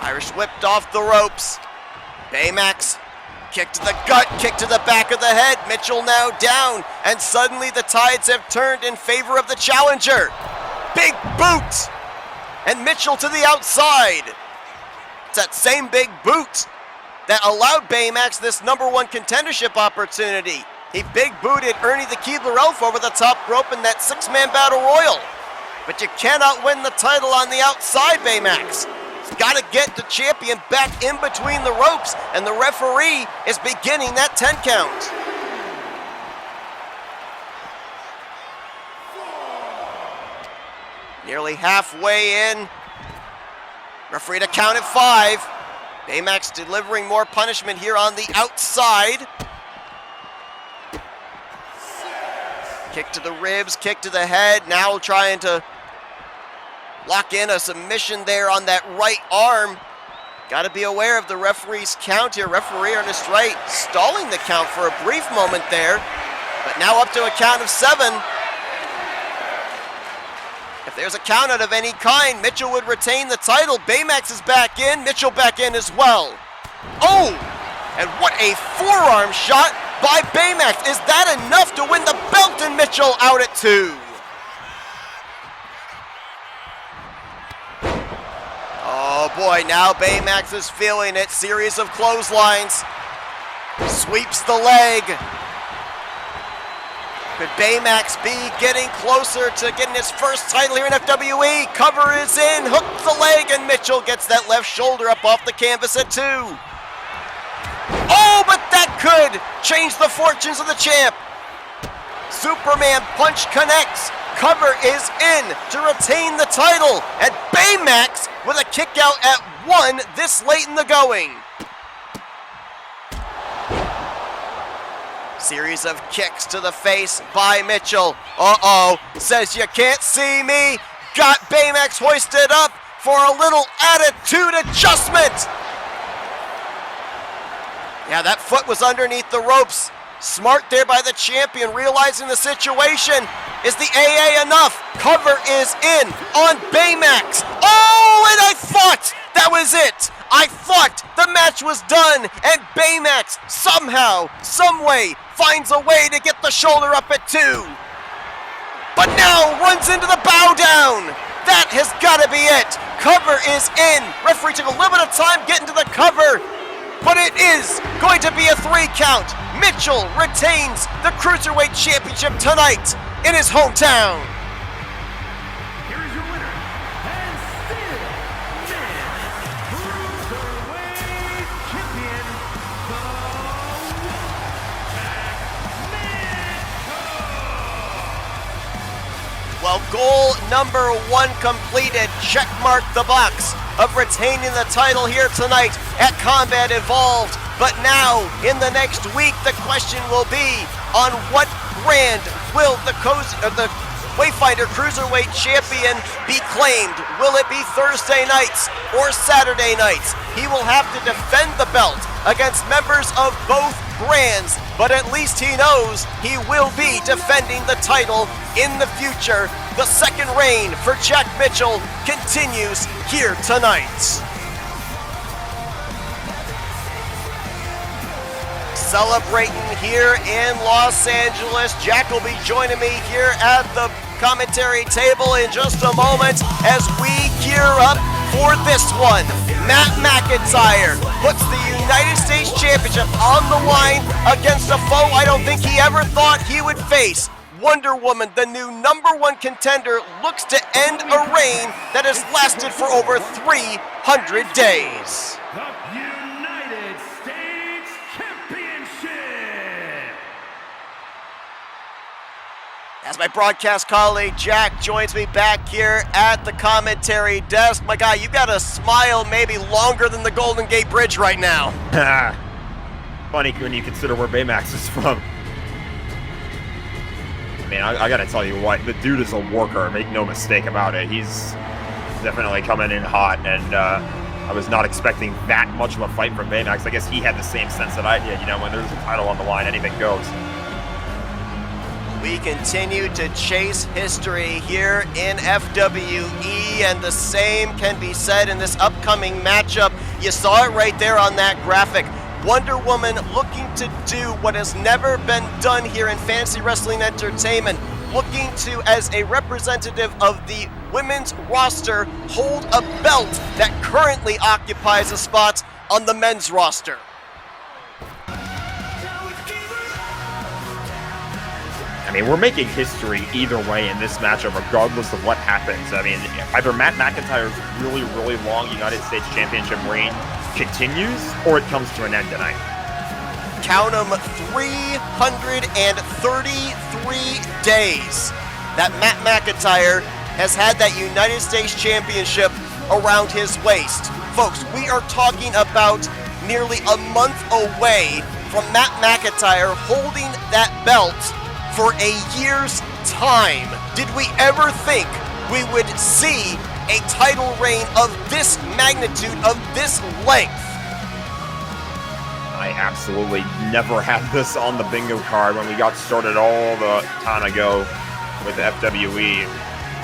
Irish whipped off the ropes. Baymax, kick to the gut, kick to the back of the head. Mitchell now down, and suddenly the tides have turned in favor of the challenger. Big boot, and Mitchell to the outside. It's that same big boot that allowed Baymax this #1 contendership opportunity. He big booted Ernie the Keebler Elf over the top rope in that 6-man battle royal. But you cannot win the title on the outside, Baymax. He's got to get the champion back in between the ropes, and the referee is beginning that 10 count. Nearly halfway in. Referee to count at 5. Baymax delivering more punishment here on the outside. Kick to the ribs, kick to the head. Now trying to lock in a submission there on that right arm. Got to be aware of the referee's count here. Referee Ernest Wright stalling the count for a brief moment there, but now up to a count of 7. If there's a count out of any kind, Mitchell would retain the title. Baymax is back in, Mitchell back in as well. Oh, and what a forearm shot by Baymax. Is that enough to win the belt? And Mitchell out at 2. Oh boy, now Baymax is feeling it. Series of clotheslines. Sweeps the leg. Could Baymax be getting closer to getting his first title here in FWE? Cover is in, hooks the leg, and Mitchell gets that left shoulder up off the canvas at 2. Oh, but that could change the fortunes of the champ. Superman punch connects. Cover is in to retain the title. And Baymax with a kick out at 1 this late in the going. Series of kicks to the face by Mitchell. Uh-oh, says you can't see me. Got Baymax hoisted up for a little attitude adjustment. Yeah, that foot was underneath the ropes. Smart there by the champion, realizing the situation. Is the AA enough? Cover is in on Baymax. Oh, and I thought that was it. I thought the match was done, and Baymax somehow, someway, finds a way to get the shoulder up at 2. But now runs into the bow down. That has got to be it. Cover is in. Referee took a little bit of time getting to the cover, but it is going to be a 3 count. Mitchell retains the Cruiserweight Championship tonight in his hometown. Here's your winner, and still Cruiserweight Champion, Well, goal number 1 completed. Check mark the box of retaining the title here tonight at Combat Evolved. But now, in the next week, the question will be on what brand will the Wayfinder Cruiserweight Champion be claimed? Will it be Thursday nights or Saturday nights? He will have to defend the belt against members of both brands, but at least he knows he will be defending the title in the future. The second reign for Jack Mitchell continues here tonight. Celebrating here in Los Angeles. Jack will be joining me here at the commentary table in just a moment as we gear up for this one. Matt McIntyre puts the United States Championship on the line against a foe I don't think he ever thought he would face. Wonder Woman, the new #1 contender, looks to end a reign that has lasted for over 300 days. The United States Championship. As my broadcast colleague Jack joins me back here at the commentary desk. My guy, you got a smile maybe longer than the Golden Gate Bridge right now. Funny when you consider where Baymax is from. I mean, I gotta tell you what, the dude is a worker, make no mistake about it. He's definitely coming in hot, and I was not expecting that much of a fight from Baymax. I guess he had the same sense that I did, you know, when there's a title on the line, anything goes. We continue to chase history here in FWE, and the same can be said in this upcoming matchup. You saw it right there on that graphic. Wonder Woman looking to do what has never been done here in fantasy wrestling entertainment, looking to, as a representative of the women's roster, hold a belt that currently occupies a spot on the men's roster. I mean, we're making history either way in this matchup, regardless of what happens. I mean, either Matt McIntyre's really, really long United States Championship reign continues, or it comes to an end tonight. Count them, 333 days that Matt McIntyre has had that United States Championship around his waist. Folks, we are talking about nearly a month away from Matt McIntyre holding that belt for a year's time. Did we ever think we would see a title reign of this magnitude, of this length? I absolutely never had this on the bingo card when we got started all the time ago with FWE.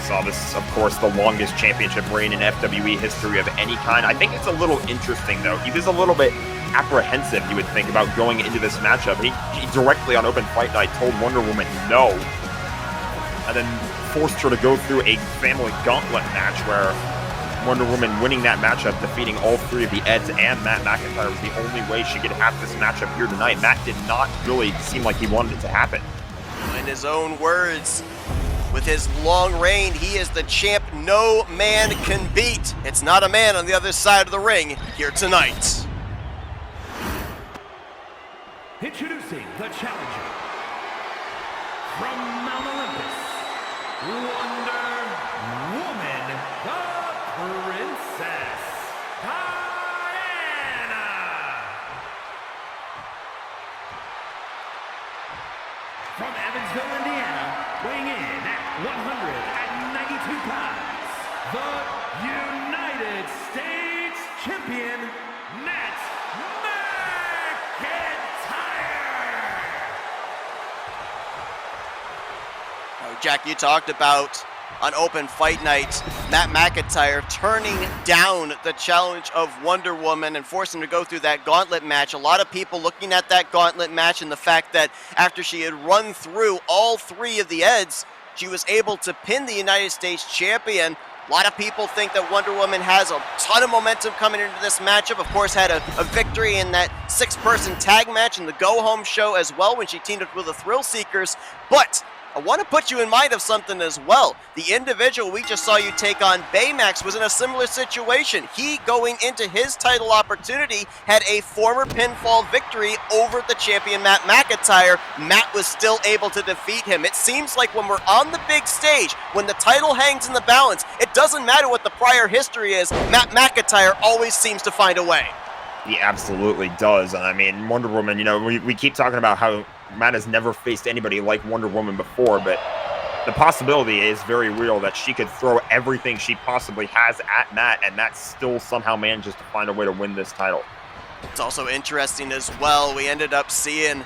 Saw this, of course, the longest championship reign in FWE history of any kind. I think it's a little interesting, though. He was a little bit apprehensive, you would think, about going into this matchup. He directly on Open Fight Night told Wonder Woman no, and then forced her to go through a family gauntlet match where Wonder Woman winning that matchup, defeating all three of the Eds and Matt McIntyre was the only way she could have this matchup here tonight. Matt did not really seem like he wanted it to happen. In his own words, with his long reign, he is the champ no man can beat. It's not a man on the other side of the ring here tonight. Introducing the challenger from Mount Olympus, Wonder Woman, the Princess Diana. From Evansville, Indiana, weighing in at 192 pounds, the United States Champion, Matt Jack, you talked about on Open Fight Night, Matt McIntyre turning down the challenge of Wonder Woman and forcing him to go through that gauntlet match. A lot of people looking at that gauntlet match and the fact that after she had run through all three of the Eds, she was able to pin the United States champion. A lot of people think that Wonder Woman has a ton of momentum coming into this matchup. Of course, had a victory in that 6-person tag match in the go-home show as well when she teamed up with the Thrill Seekers. But I want to put you in mind of something as well. The individual we just saw you take on, Baymax, was in a similar situation. He, going into his title opportunity, had a former pinfall victory over the champion Matt McIntyre. Matt was still able to defeat him. It seems like when we're on the big stage, when the title hangs in the balance, it doesn't matter what the prior history is, Matt McIntyre always seems to find a way. He absolutely does. And I mean, Wonder Woman, you know, we keep talking about how Matt has never faced anybody like Wonder Woman before, but the possibility is very real that she could throw everything she possibly has at Matt, and Matt still somehow manages to find a way to win this title. It's also interesting as well, we ended up seeing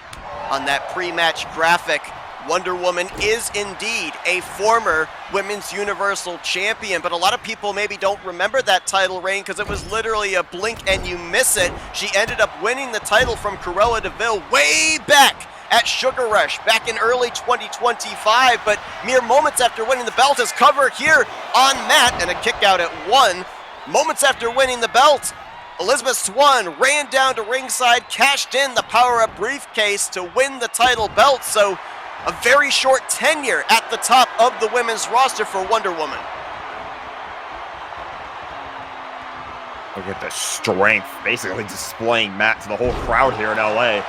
on that pre-match graphic, Wonder Woman is indeed a former Women's Universal Champion, but a lot of people maybe don't remember that title reign because it was literally a blink and you miss it. She ended up winning the title from Cruella de Vil way back at Sugar Rush back in early 2025, but mere moments after winning the belt, as cover here on Matt, and a kick out at 1. Moments after winning the belt, Elizabeth Swann ran down to ringside, cashed in the power-up briefcase to win the title belt, so a very short tenure at the top of the women's roster for Wonder Woman. Look at the strength, basically displaying Matt to the whole crowd here in LA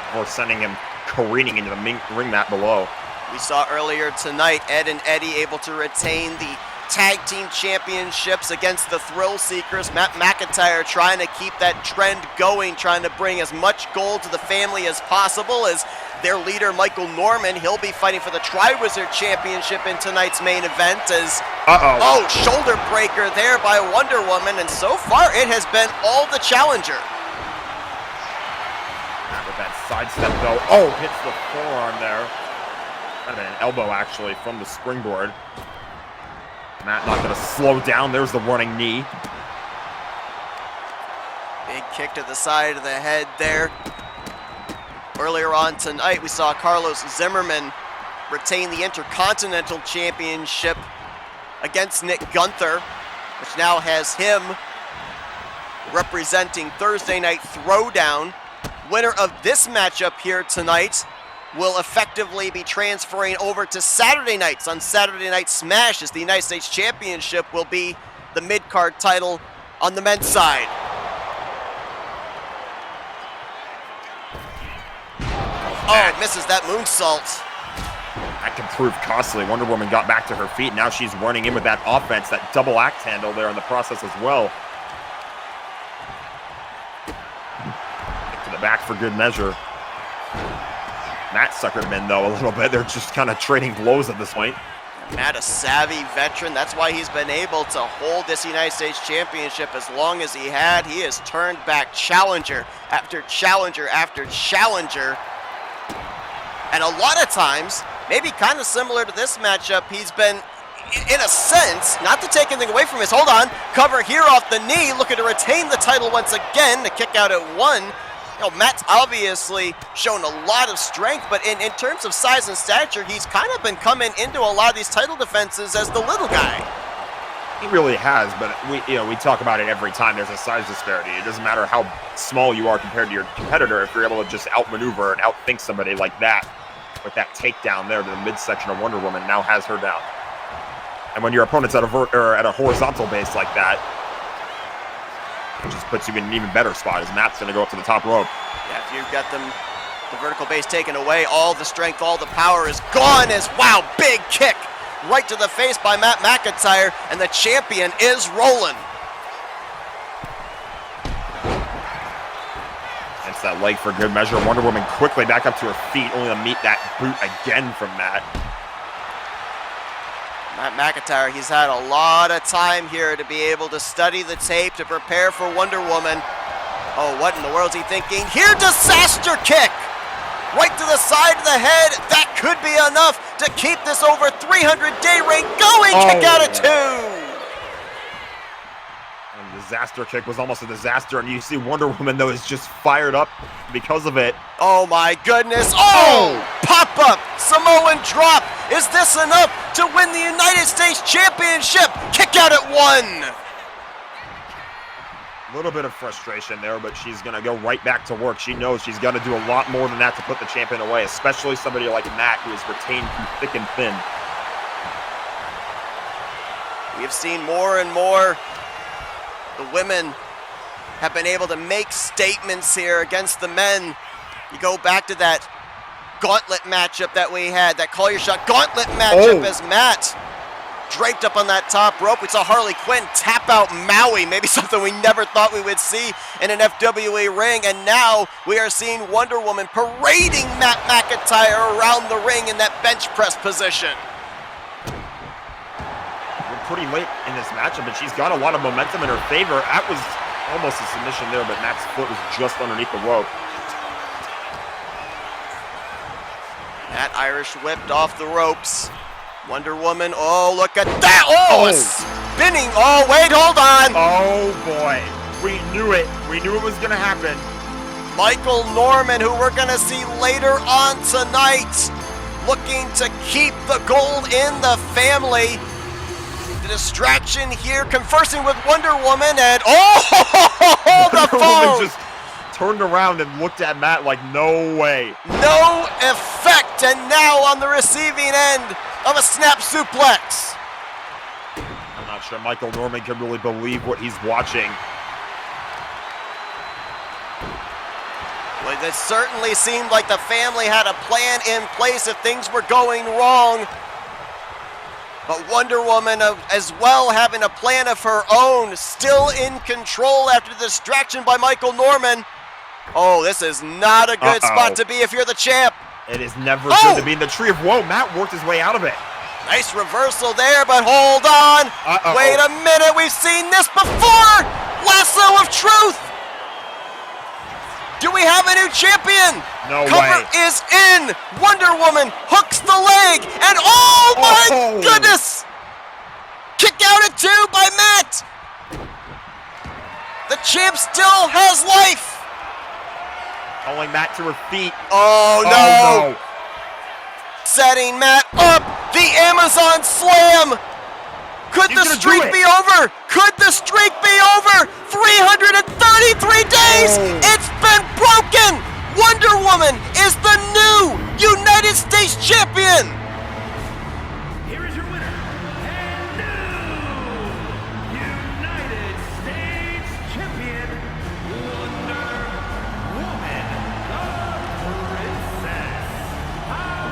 before sending him careening into the ring mat below. We saw earlier tonight Ed and Eddie able to retain the tag team championships against the Thrill Seekers. Matt McIntyre trying to keep that trend going, trying to bring as much gold to the family as possible. As their leader, Michael Norman, he'll be fighting for the Tri-Wizard Championship in tonight's main event as... Oh, shoulder breaker there by Wonder Woman, and so far it has been all the challenger. Matt with that sidestep though. Oh, hits the forearm there. Might have been an elbow actually from the springboard. Matt not going to slow down. There's the running knee. Big kick to the side of the head there. Earlier on tonight, we saw Carlos Zimmerman retain the Intercontinental Championship against Nick Gunther, which now has him representing Thursday Night Throwdown. Winner of this matchup here tonight will effectively be transferring over to Saturday nights on Saturday Night Smash, as the United States Championship will be the mid-card title on the men's side. Oh, misses that moonsault. That can prove costly. Wonder Woman got back to her feet. Now she's running in with that offense, that double axe handle there in the process as well. Kick to the back for good measure. Matt suckered him in, though, a little bit. They're just kind of trading blows at this point. Matt, a savvy veteran. That's why he's been able to hold this United States Championship as long as he had. He has turned back challenger after challenger after challenger. And a lot of times, maybe kind of similar to this matchup, he's been, in a sense, not to take anything away from his, hold on, cover here off the knee, looking to retain the title once again, to kick out at 1. You know, Matt's obviously shown a lot of strength, but in terms of size and stature, he's kind of been coming into a lot of these title defenses as the little guy. He really has, but we talk about it every time there's a size disparity. It doesn't matter how small you are compared to your competitor if you're able to just outmaneuver and outthink somebody like that. With that takedown there to the midsection of Wonder Woman, now has her down. And when your opponent's at a horizontal base like that, it just puts you in an even better spot, as Matt's going to go up to the top rope. Yeah, if you've got the vertical base taken away, all the strength, all the power is gone. As wow, big kick right to the face by Matt McIntyre, and the champion is rolling. It's that leg for good measure. Wonder Woman quickly back up to her feet, only to meet that boot again from Matt. Matt McIntyre, he's had a lot of time here to be able to study the tape, to prepare for Wonder Woman. Oh, what in the world is he thinking? Here, disaster kick! Right to the side of the head. That could be enough to keep this over 300-day reign going. Kick out at 2. Disaster kick was almost a disaster, and you see Wonder Woman, though, is just fired up because of it. Oh my goodness. Oh! Pop up, Samoan drop. Is this enough to win the United States Championship? Kick out at 1. A little bit of frustration there, but she's going to go right back to work. She knows she's got to do a lot more than that to put the champion away, especially somebody like Matt, who is retained through thick and thin. We've seen more and more. The women have been able to make statements here against the men. You go back to that gauntlet matchup that we had, that call your shot gauntlet matchup as Matt draped up on that top rope. We saw Harley Quinn tap out Maui, maybe something we never thought we would see in an FWA ring. And now we are seeing Wonder Woman parading Matt McIntyre around the ring in that bench press position. pretty late in this matchup, and she's got a lot of momentum in her favor. That was almost a submission there, but Matt's foot was just underneath the rope. That Irish whipped off the ropes. Wonder Woman, oh, look at that. Oh, spinning. Oh, wait, hold on. Oh, boy. We knew it. We knew it was going to happen. Michael Norman, who we're going to see later on tonight, looking to keep the gold in the family. The distraction here, conversing with Wonder Woman, and oh, the phone just turned around and looked at Matt like, no way. No effect, and now on the receiving end of a snap suplex. I'm not sure Michael Norman can really believe what he's watching. Well, it certainly seemed like the family had a plan in place if things were going wrong. But Wonder Woman as well having a plan of her own, still in control after the distraction by Michael Norman. Oh, this is not a good spot to be if you're the champ. It is never good to be in the Tree of Woe. Matt worked his way out of it. Nice reversal there, but hold on. Wait a minute, we've seen this before. Lasso of Truth. Do we have a new champion? No way. Cover is in. Wonder Woman hooks the leg, and oh my goodness! Kick out at 2 by Matt. The champ still has life. Calling Matt to her feet. Oh no. Setting Matt up. The Amazon Slam. Could the streak be over? Could the streak be over? 333 days. It's been broken. Wonder Woman is the new United States champion. Here is your winner, and new United States champion, Wonder Woman, the Princess Diana.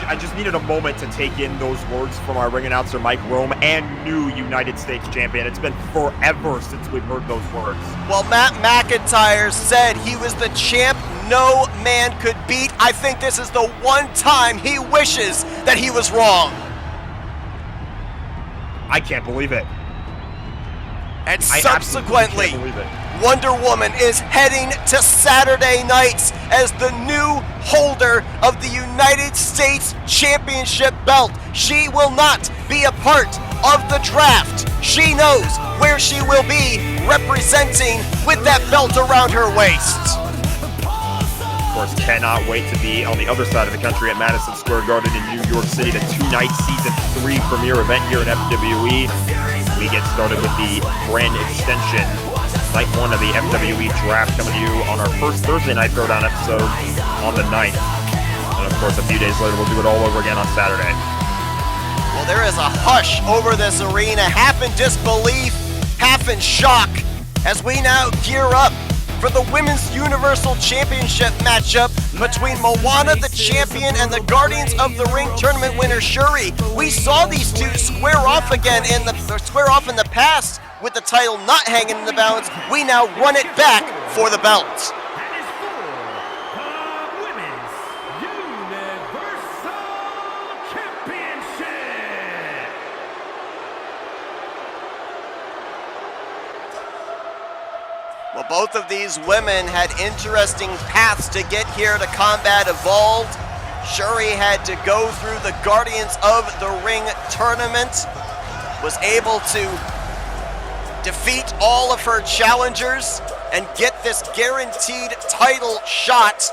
I just needed a moment to take in those words from our ring announcer, Mike Rome, and new United States champion. It's been forever since we've heard those words. Well, Matt McIntyre said he was the champ no man could beat. I think this is the one time he wishes that he was wrong. I can't believe it. And I subsequently, can't believe it. Wonder Woman is heading to Saturday nights as the new holder of the United States Championship belt. She will not be a part of the draft. She knows where she will be representing with that belt around her waist. Of course, cannot wait to be on the other side of the country at Madison Square Garden in New York City, the 2-night Season 3 premiere event here in FWE. We get started with the brand extension. Night 1 of the FWE draft coming to you on our first Thursday Night Throwdown episode on the 9th. And of course, a few days later, we'll do it all over again on Saturday. Well, there is a hush over this arena, half in disbelief, half in shock, as we now gear up for the Women's Universal Championship matchup between Moana, the champion, and the Guardians of the Ring tournament winner, Shuri. We saw these two square off in the past with the title not hanging in the balance. We now run it back for the belt. That is for the Women's Universal Championship. Well, both of these women had interesting paths to get here to Combat Evolved. Shuri had to go through the Guardians of the Ring tournament, was able to defeat all of her challengers and get this guaranteed title shot.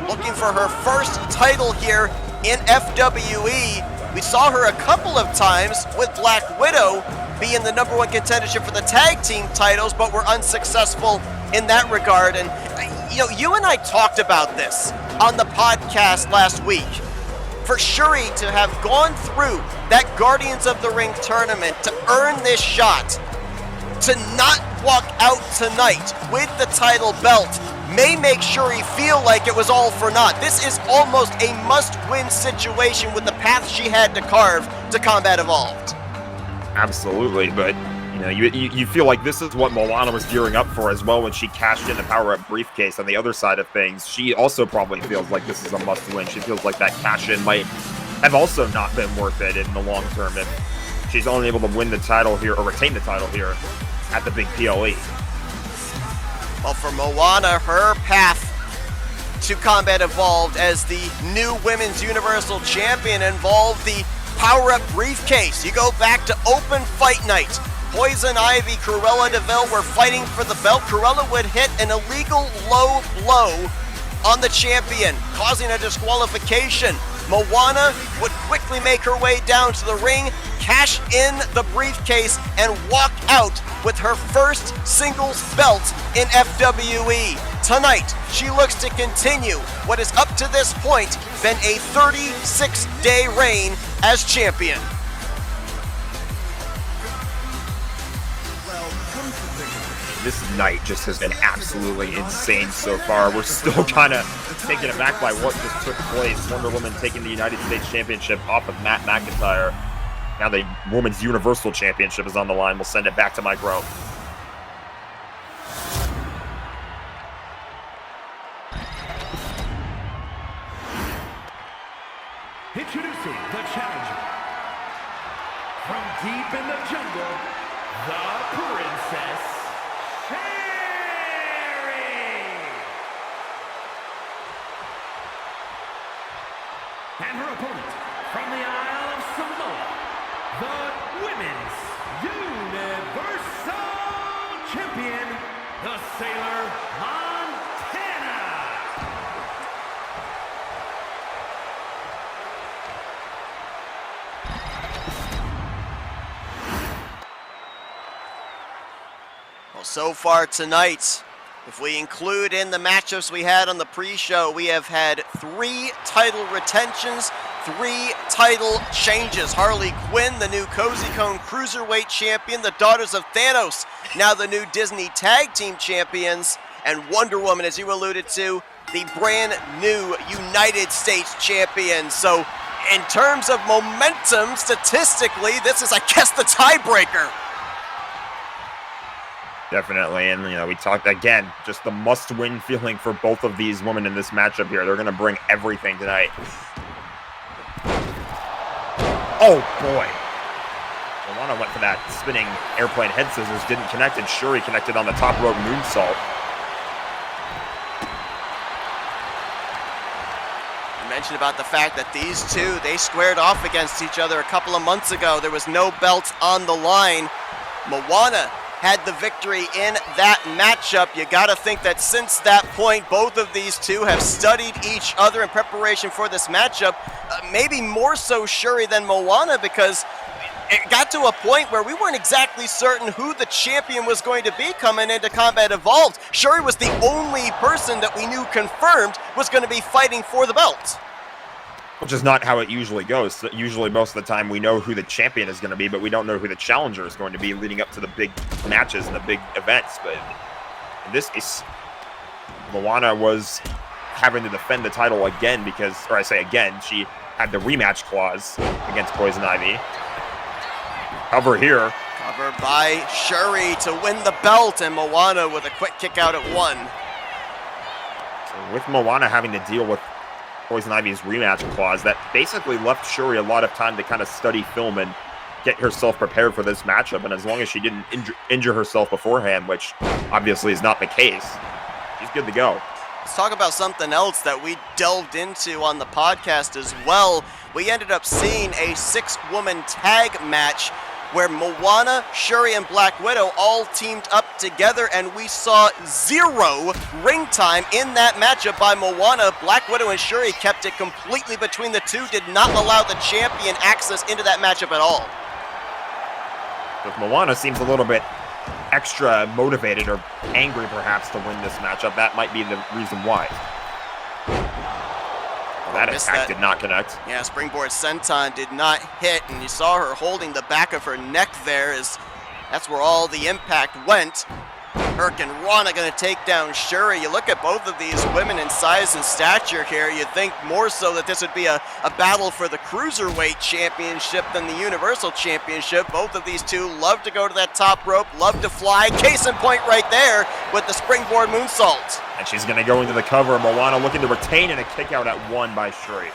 Looking for her first title here in FWE. We saw her a couple of times with Black Widow being the number 1 contendership for the tag team titles, but were unsuccessful in that regard. And you and I talked about this on the podcast last week. For Shuri to have gone through that Guardians of the Ring tournament to earn this shot, to not walk out tonight with the title belt, may make Shuri feel like it was all for naught. This is almost a must-win situation with the path she had to carve to Combat Evolved. Absolutely, but you feel like this is what Moana was gearing up for as well when she cashed in the power-up briefcase. On the other side of things, she also probably feels like this is a must-win. She feels like that cash-in might have also not been worth it in the long term if she's only able to win the title here or retain the title here at the big PLE. Well, for Moana, her path to Combat Evolved as the new Women's Universal Champion involved the power-up briefcase. You go back to open fight night. Poison Ivy, Cruella DeVille were fighting for the belt. Cruella would hit an illegal low blow on the champion, causing a disqualification. Moana would quickly make her way down to the ring, cash in the briefcase, and walk out with her first singles belt in FWE. Tonight, she looks to continue what has up to this point been a 36-day reign as champion. This night just has been absolutely insane so far. We're still kind of taken aback by what just took place. Wonder Woman taking the United States Championship off of Matt McIntyre. Now the Women's Universal Championship is on the line. We'll send it back to Mike Rowe. Introducing the challenger. From deep in the jungle, the Princess Sherry. And her opponent from the Isle of Samoa, the Women's Universal Champion, the Sailor Montana. Well, so far tonight, if we include in the matchups we had on the pre-show, we have had 3 title retentions, 3 title changes. Harley Quinn, the new Cozy Cone Cruiserweight Champion, the Daughters of Thanos, now the new Disney Tag Team Champions, and Wonder Woman, as you alluded to, the brand new United States Champion. So in terms of momentum, statistically, this is, I guess, the tiebreaker. Definitely, and we talked again, just the must-win feeling for both of these women in this matchup here. They're going to bring everything tonight. Oh boy. Moana went for that spinning airplane head scissors, didn't connect, and Shuri connected on the top rope moonsault. You mentioned about the fact that these two, they squared off against each other a couple of months ago. There was no belt on the line. Moana had the victory in that matchup. You got to think that since that point, both of these two have studied each other in preparation for this matchup. Maybe more so Shuri than Moana, because it got to a point where we weren't exactly certain who the champion was going to be coming into Combat Evolved. Shuri was the only person that we knew confirmed was going to be fighting for the belt. Which is not how it usually goes. Usually, most of the time, we know who the champion is going to be, but we don't know who the challenger is going to be leading up to the big matches and the big events. But in this case, Moana was having to defend the title again because, or I say again, she had the rematch clause against Poison Ivy. Cover here. Covered by Shuri to win the belt, and Moana with a quick kick out at 1. So with Moana having to deal with Poison Ivy's rematch clause, that basically left Shuri a lot of time to kind of study film and get herself prepared for this matchup. And as long as she didn't injure herself beforehand, which obviously is not the case, she's good to go. Let's talk about something else that we delved into on the podcast as well. We ended up seeing a 6-woman tag match where Moana, Shuri, and Black Widow all teamed up together, and we saw 0 ring time in that matchup by Moana. Black Widow and Shuri kept it completely between the two, did not allow the champion access into that matchup at all. If Moana seems a little bit extra motivated or angry perhaps to win this matchup, that might be the reason why. That attack did not connect. Yeah, springboard senton did not hit, and you saw her holding the back of her neck there, as that's where all the impact went. Herc and Rana going to take down Shuri. You look at both of these women in size and stature here, you'd think more so that this would be a battle for the Cruiserweight Championship than the Universal Championship. Both of these two love to go to that top rope, love to fly. Case in point right there with the springboard moonsault. And she's going to go into the cover. Moana looking to retain, and a kick out at 1 by Shuri.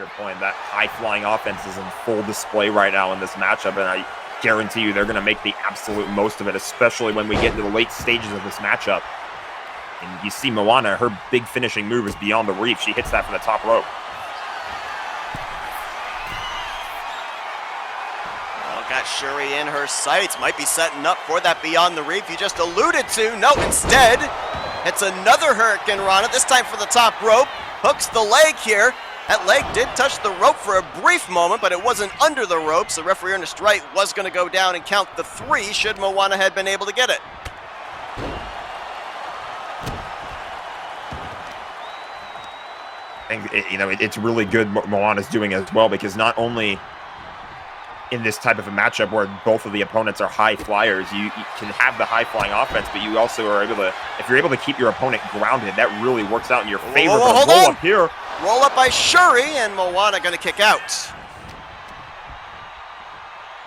your point, that high-flying offense is in full display right now in this matchup, and I guarantee you they're going to make the absolute most of it, especially when we get into the late stages of this matchup. And you see Moana, her big finishing move is beyond the reef. She hits that from the top rope. Oh, got Shuri in her sights. Might be setting up for that beyond the reef you just alluded to. No, instead, it's another Hurricane Rana, this time for the top rope. Hooks the leg here. That leg did touch the rope for a brief moment, but it wasn't under the ropes. The referee Ernest Wright was going to go down and count the 3 should Moana had been able to get it. I think it's really good what Moana's doing as well, because not only in this type of a matchup where both of the opponents are high flyers, you can have the high flying offense, but you also are able to, if you're able to keep your opponent grounded, that really works out in your favor. Whoa, hold roll on. Up here. Roll up by Shuri, and Moana going to kick out.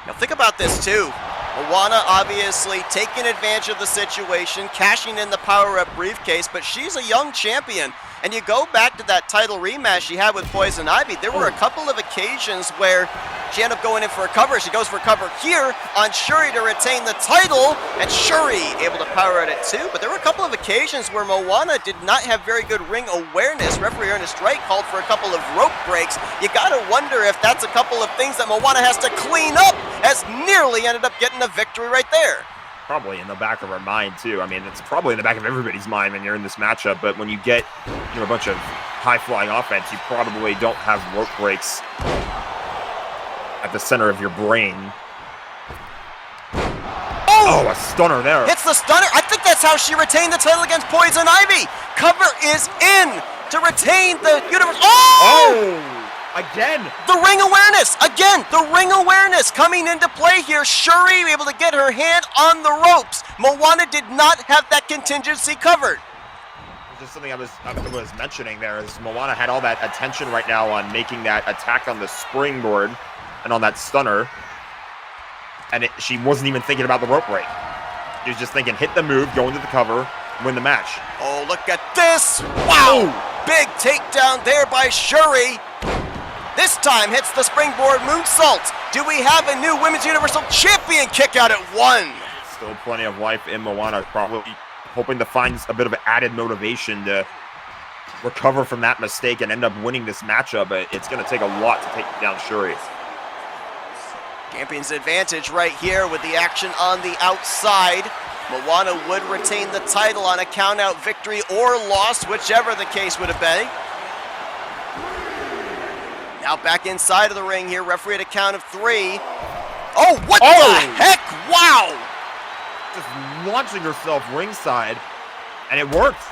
Now think about this too. Moana obviously taking advantage of the situation, cashing in the power-up briefcase, but she's a young champion. And you go back to that title rematch she had with Poison Ivy, there were a couple of occasions where she ended up going in for a cover. She goes for a cover here on Shuri to retain the title, and Shuri able to power at it too. But there were a couple of occasions where Moana did not have very good ring awareness. Referee Ernest Wright called for a couple of rope breaks. You gotta wonder if that's a couple of things that Moana has to clean up, as nearly ended up getting a victory right there. Probably in the back of her mind too. I mean, it's probably in the back of everybody's mind when you're in this matchup, but when you get a bunch of high-flying offense, you probably don't have rope breaks at the center of your brain. Oh, a stunner there. Hits the stunner. I think that's how she retained the title against Poison Ivy. Cover is in to retain the universe. Oh! Again. The ring awareness. Again, the ring awareness coming into play here. Shuri able to get her hand on the ropes. Moana did not have that contingency covered. Just something I was mentioning there is Moana had all that attention right now on making that attack on the springboard and on that stunner, and she wasn't even thinking about the rope break. She was just thinking, hit the move, go into the cover, win the match. Oh, look at this. Wow. Big takedown there by Shuri. This time hits the springboard moonsault. Do we have a new Women's Universal Champion kick out at 1? Still plenty of life in Moana, probably hoping to find a bit of added motivation to recover from that mistake and end up winning this matchup, but it's going to take a lot to take down Shuri. Champion's advantage right here with the action on the outside. Moana would retain the title on a count-out victory or loss, whichever the case would have been. Now back inside of the ring here, referee at a count of 3. Oh, what the heck? Wow! Just launching herself ringside, and it worked.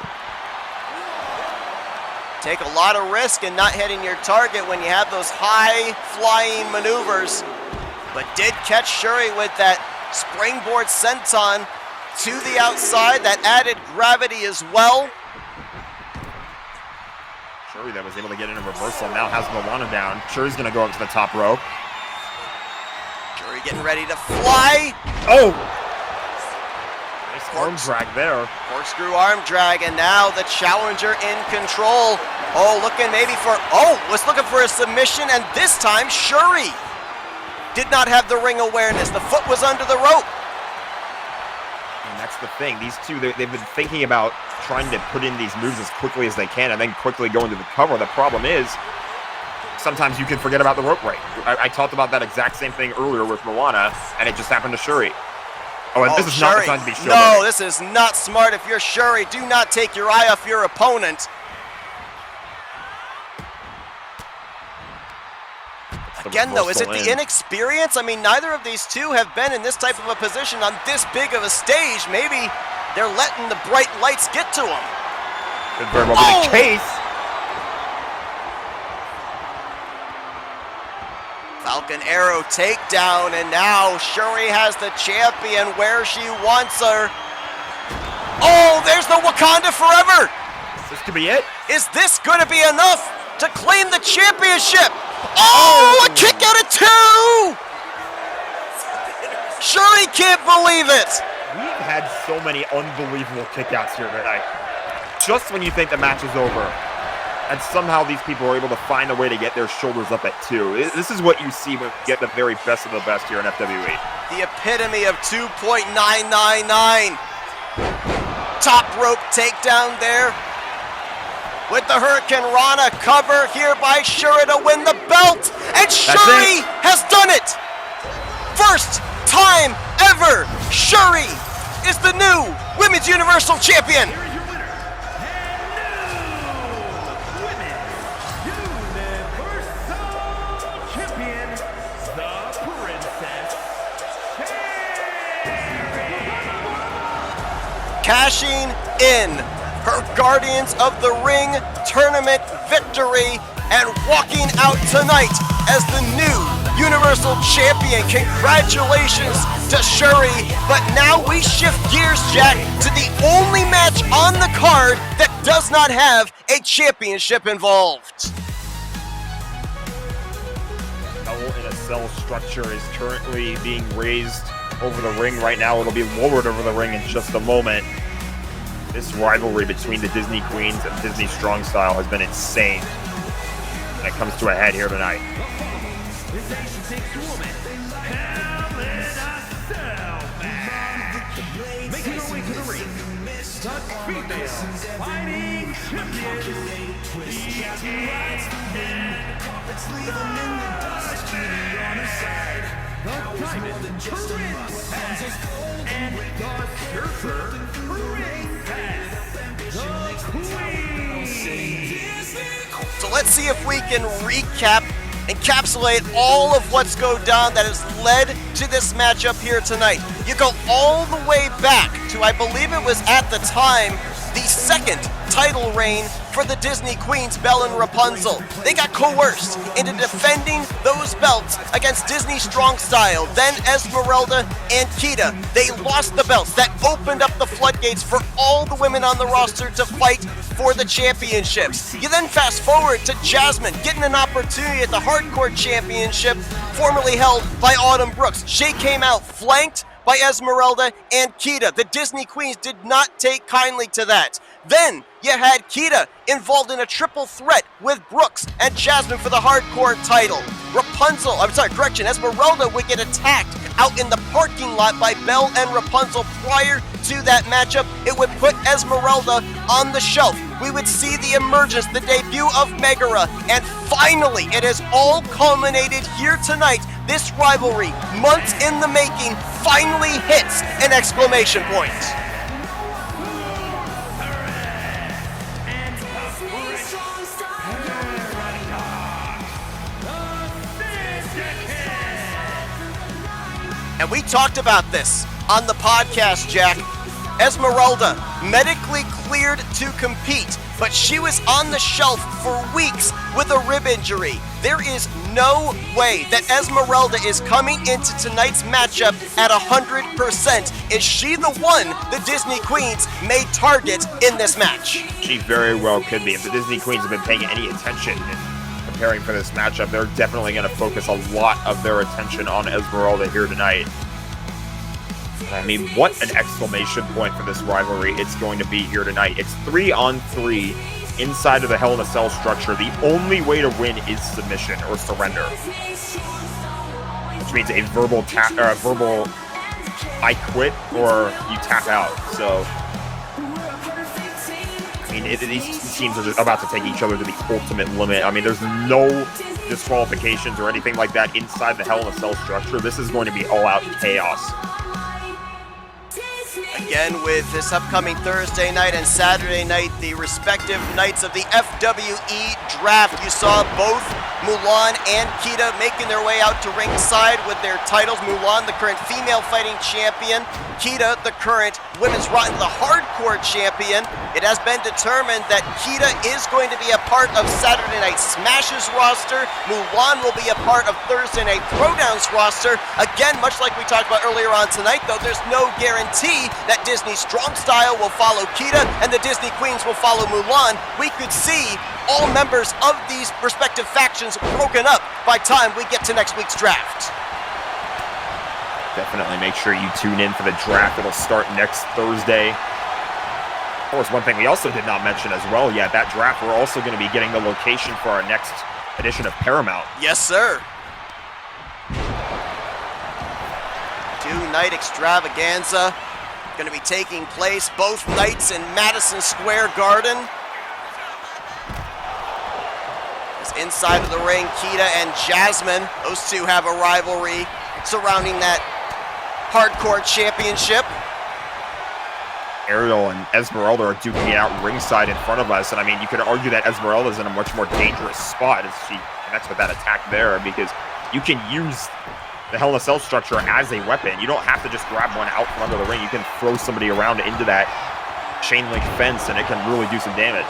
Take a lot of risk in not hitting your target when you have those high-flying maneuvers, but did catch Shuri with that springboard senton to the outside, that added gravity as well. Shuri that was able to get in a reversal, now has Moana down. Shuri's going to go up to the top rope. Shuri getting ready to fly. Oh! Nice arm drag there. Corkscrew arm drag, and now the challenger in control. Oh, looking maybe for, was looking for a submission, and this time Shuri did not have the ring awareness. The foot was under the rope. And that's the thing. These two, they've been thinking about trying to put in these moves as quickly as they can and then quickly go into the cover. The problem is, sometimes you can forget about the rope break. I talked about that exact same thing earlier with Moana, and it just happened to Shuri. Oh, and this is not the time to be Shuri. No, this is not smart. If you're Shuri, do not take your eye off your opponent. Again, though, is it the inexperience? I mean, neither of these two have been in this type of a position on this big of a stage. Maybe they're letting the bright lights get to them. Could very well be the case. Falcon Arrow takedown, and now Shuri has the champion where she wants her. Oh, there's the Wakanda Forever. This could be it. Is this going to be enough to claim the championship? Oh, a kick out of 2! Shuri can't believe it. We've had so many unbelievable kickouts here tonight. Just when you think the match is over, And somehow these people are able to find a way to get their shoulders up at 2. This is what you see when you get the very best of the best here in FWE. The epitome of 2.999. Top rope takedown there. With the Hurricane Rana cover here by Shuri to win the belt. And Shuri has done it. First time ever, Shuri is the new Women's Universal Champion. Here is your winner, and new Women's Universal Champion, the Princess Shuri. Cashing in her Guardians of the Ring tournament victory and walking out tonight as the new Universal Champion. Congratulations to Shuri. But now we shift gears, Jack, to the only match on the card that does not have a championship involved. Hell in a Cell structure is currently being raised over the ring right now. It'll be lowered over the ring in just a moment. This rivalry between the Disney Queens and Disney Strong Style has been insane. And it comes to a head here tonight. This Asian Six Woman Hell in a Cell match. Making her way to the ring, the female fighting champion, the Diamond Princess, and the Surfer Princess, the Queen. So let's see if we can recap, encapsulate all of what's going down that has led to this matchup here tonight. You go all the way back to, I believe it was at the time, the second title reign for the Disney Queens, Belle and Rapunzel. They got coerced into defending those belts against Disney Strong Style, then Esmeralda and Kita. They lost the belts. That opened up the floodgates for all the women on the roster to fight for the championships. You then fast forward to Jasmine getting an opportunity at the Hardcore Championship, formerly held by Autumn Brooks. She came out flanked by Esmeralda and Kita. The Disney Queens did not take kindly to that. Then you had Kita involved in a triple threat with Brooks and Jasmine for the Hardcore title. Esmeralda would get attacked out in the parking lot by Belle and Rapunzel prior to that matchup. It would put Esmeralda on the shelf. We would see the emergence, the debut of Megara, and finally it has all culminated here tonight. This rivalry, months in the making, finally hits an exclamation point. And we talked about this on the podcast, Jack. Esmeralda, medically cleared to compete, but she was on the shelf for weeks with a rib injury. There is no way that Esmeralda is coming into tonight's matchup at 100%. Is she the one the Disney Queens may target in this match? She very well could be. If the Disney Queens have been paying any attention in preparing for this matchup, they're definitely going to focus a lot of their attention on Esmeralda here tonight. I mean, what an exclamation point for this rivalry it's going to be here tonight. It's 3-on-3 inside of the Hell in a Cell structure. The only way to win is submission or surrender, which means a verbal I quit or you tap out. So, I mean, these teams are just about to take each other to the ultimate limit. I mean, there's no disqualifications or anything like that inside the Hell in a Cell structure. This is going to be all-out chaos. Again, with this upcoming Thursday night and Saturday night, the respective nights of the FWE draft, you saw both Mulan and Kita making their way out to ringside with their titles. Mulan, the current female fighting champion. Kita, the current women's the Hardcore champion. It has been determined that Kita is going to be a part of Saturday Night Smash's roster. Mulan will be a part of Thursday Night Throwdown's roster. Again, much like we talked about earlier on tonight, though, there's no guarantee that Disney Strong Style will follow Kita and the Disney Queens will follow Mulan. We could see all members of these respective factions broken up by time we get to next week's draft. Definitely make sure you tune in for the draft. It'll start next Thursday. course, one thing we also did not mention as well, yeah, that draft, we're also going to be getting the location for our next edition of Paramount. Yes, sir. Two-night extravaganza going to be taking place both nights in Madison Square Garden. As inside of the ring, Kita and Jasmine, those two have a rivalry surrounding that hardcore championship. Ariel and Esmeralda are duking it out ringside in front of us, and I mean, you could argue that Esmeralda's in a much more dangerous spot as she connects with that attack there, because you can use the Hell in a Cell structure as a weapon. You don't have to just grab one out from under the ring. You can throw somebody around into that chain link fence, and it can really do some damage.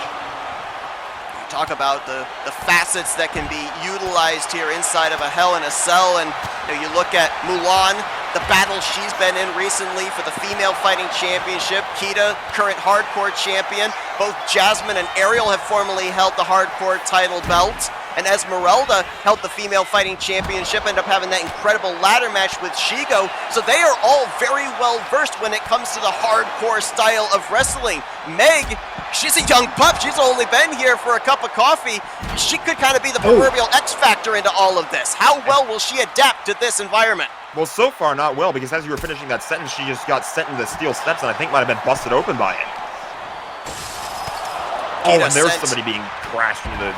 Talk about the facets that can be utilized here inside of a Hell in a Cell, and you look at Mulan, the battle she's been in recently for the female fighting championship. Kita, current hardcore champion. Both Jasmine and Ariel have formerly held the hardcore title belt, and Esmeralda held the female fighting championship, ended up having that incredible ladder match with Shigo. So they are all very well versed when it comes to the hardcore style of wrestling. Meg, she's a young pup. She's only been here for a cup of coffee. She could kind of be the proverbial X factor into all of this. How well will she adapt to this environment? Well, so far not well, because as you were finishing that sentence, she just got sent into the steel steps, and I think might have been busted open by it. Oh, and there's somebody being crashed into the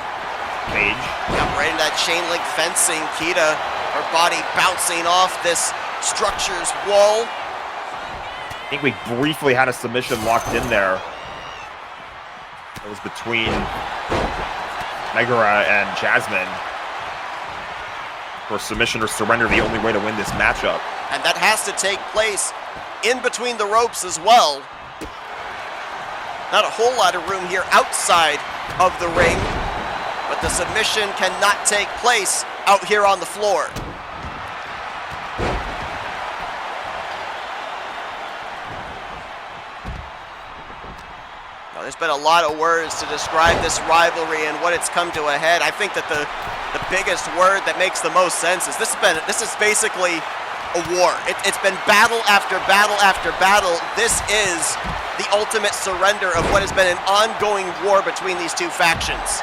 cage. Got right into that chain link fencing. Kita, her body bouncing off this structure's wall. I think we briefly had a submission locked in there. It was between Megara and Jasmine. For submission or surrender, the only way to win this matchup. And that has to take place in between the ropes as well. Not a whole lot of room here outside of the ring, but the submission cannot take place out here on the floor. Now, there's been a lot of words to describe this rivalry and what it's come to a head. I think that the biggest word that makes the most sense is this is basically a war. It's been battle after battle after battle. This is the ultimate surrender of what has been an ongoing war between these two factions.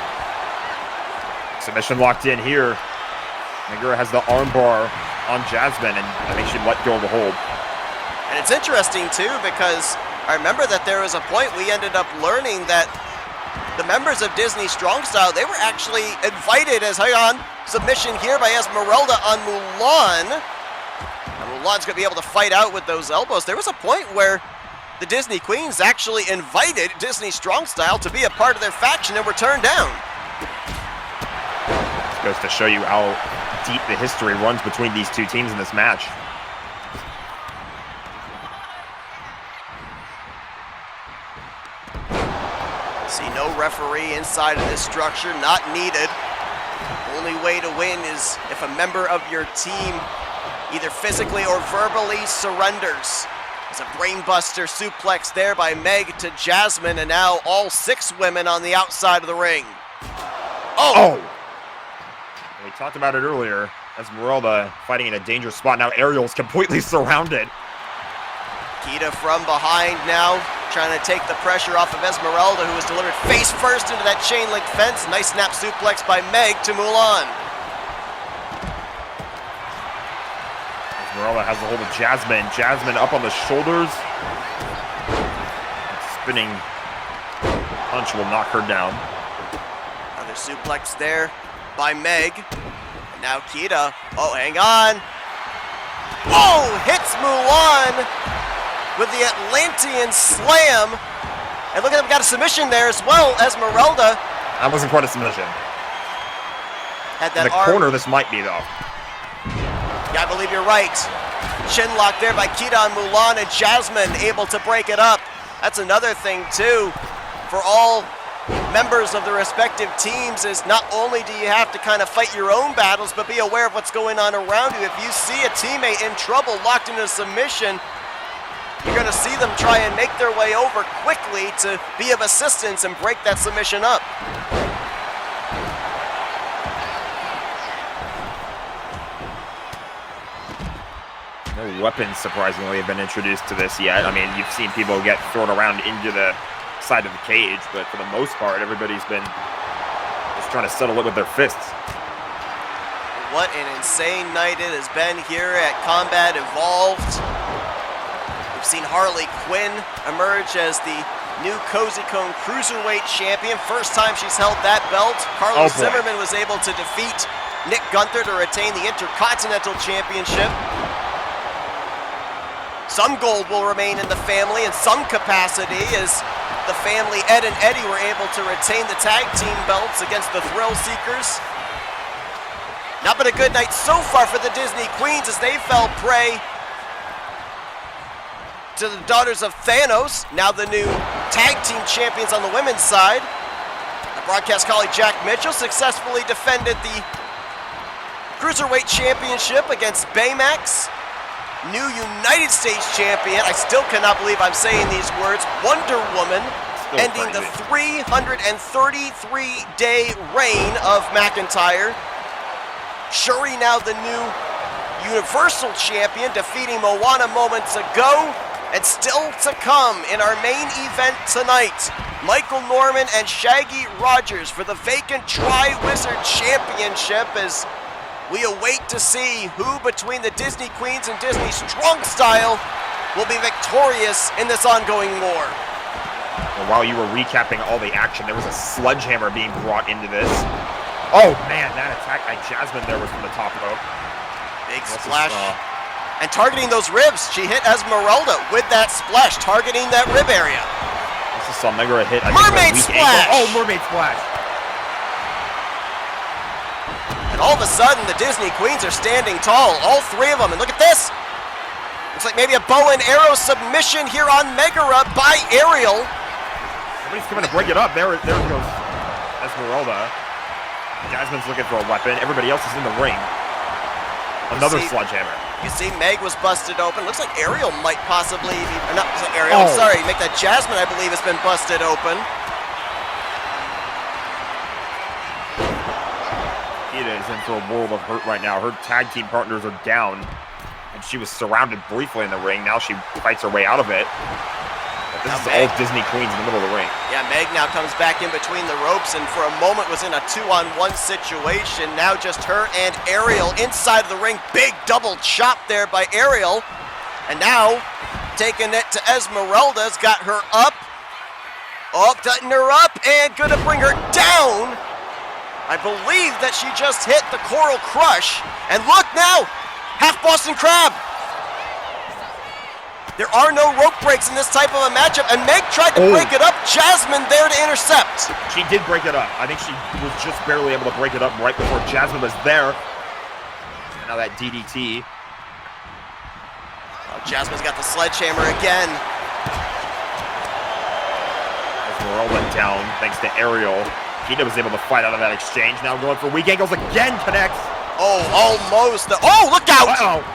Submission locked in here. Megara has the armbar on Jasmine, and I think she let go of the hold. And it's interesting too, because I remember that there was a point we ended up learning that the members of Disney Strong Style, they were actually invited as, hang on, submission here by Esmeralda on Mulan. And Mulan's going to be able to fight out with those elbows. There was a point where the Disney Queens actually invited Disney Strong Style to be a part of their faction and were turned down. This goes to show you how deep the history runs between these two teams in this match. See no referee inside of this structure, not needed. Only way to win is if a member of your team either physically or verbally surrenders. It's a brainbuster suplex there by Meg to Jasmine, and now all 6 women on the outside of the ring. Oh! We talked about it earlier. Esmeralda fighting in a dangerous spot. Now Ariel's completely surrounded. Kita from behind now, trying to take the pressure off of Esmeralda, who was delivered face first into that chain link fence. Nice snap suplex by Meg to Mulan. Esmeralda has a hold of Jasmine. Jasmine up on the shoulders. Spinning punch will knock her down. Another suplex there by Meg. And now Kita. Oh, hang on. Oh, hits Mulan with the Atlantean slam. And look at them, got a submission there as well. Esmeralda. That wasn't quite a submission. Had that In the arm. corner, this might be, though. Yeah, I believe you're right. Chin lock there by Kita on Mulan, and Jasmine able to break it up. That's another thing, too, for all members of the respective teams, is not only do you have to kind of fight your own battles, but be aware of what's going on around you. If you see a teammate in trouble, locked into submission, you're going to see them try and make their way over quickly to be of assistance and break that submission up. No weapons, surprisingly, have been introduced to this yet. I mean, you've seen people get thrown around into the side of the cage, but for the most part, everybody's been just trying to settle it with their fists. What an insane night it has been here at Combat Evolved. We've seen Harley Quinn emerge as the new Cozy Cone Cruiserweight Champion. First time she's held that belt. Carlos Zimmerman was able to defeat Nick Gunther to retain the Intercontinental Championship. Some gold will remain in the family in some capacity, as the family Ed and Eddie were able to retain the tag team belts against the Thrill Seekers. Not been a good night so far for the Disney Queens as they fell prey to the Daughters of Thanos, now the new tag team champions on the women's side. The broadcast colleague Jack Mitchell successfully defended the Cruiserweight Championship against Baymax. New United States champion, I still cannot believe I'm saying these words, Wonder Woman, Still ending the crazy. 333-day reign of McIntyre. Shuri now the new Universal Champion, defeating Moana moments ago. And still to come in our main event tonight, Michael Norman and Shaggy Rogers for the vacant Tri-Wizard Championship, as we await to see who between the Disney Queens and Disney Strong Style will be victorious in this ongoing war. Well, while you were recapping all the action, there was a sledgehammer being brought into this. Oh man, that attack by Jasmine there was from the top rope. Big splash. And targeting those ribs, she hit Esmeralda with that splash, targeting that rib area. This is some mega hit. Mermaid splash! Oh, mermaid splash! And all of a sudden, the Disney Queens are standing tall, all three of them. And look at this. Looks like maybe a bow and arrow submission here on Megara by Ariel. Somebody's coming to break it up. There goes Esmeralda. Jasmine's looking for a weapon. Everybody else is in the ring. Another sledgehammer. You see Meg was busted open. Looks like Ariel might possibly be, or not Ariel, I'm sorry, make that Jasmine, I believe, has been busted open. Ida is in for a world of hurt right now. Her tag team partners are down, and she was surrounded briefly in the ring. Now she fights her way out of it. But this is all Disney Queens in the middle of the ring. Yeah, Meg now comes back in between the ropes and for a moment was in a 2-on-1 situation. Now just her and Ariel inside of the ring. Big double chop there by Ariel. And now taking it to Esmeralda's got her up. Oh, cutting her up and gonna bring her down. I believe that she just hit the Coral Crush. And look now, half Boston Crab. There are no rope breaks in this type of a matchup, and Meg tried to break it up. Jasmine there to intercept. She did break it up. I think she was just barely able to break it up right before Jasmine was there. And now that DDT. Oh, Jasmine's got the sledgehammer again. Esmeralda went down thanks to Ariel. Kita was able to fight out of that exchange. Now going for weak ankles again, connects. Oh, almost. Oh, look out! Uh-oh.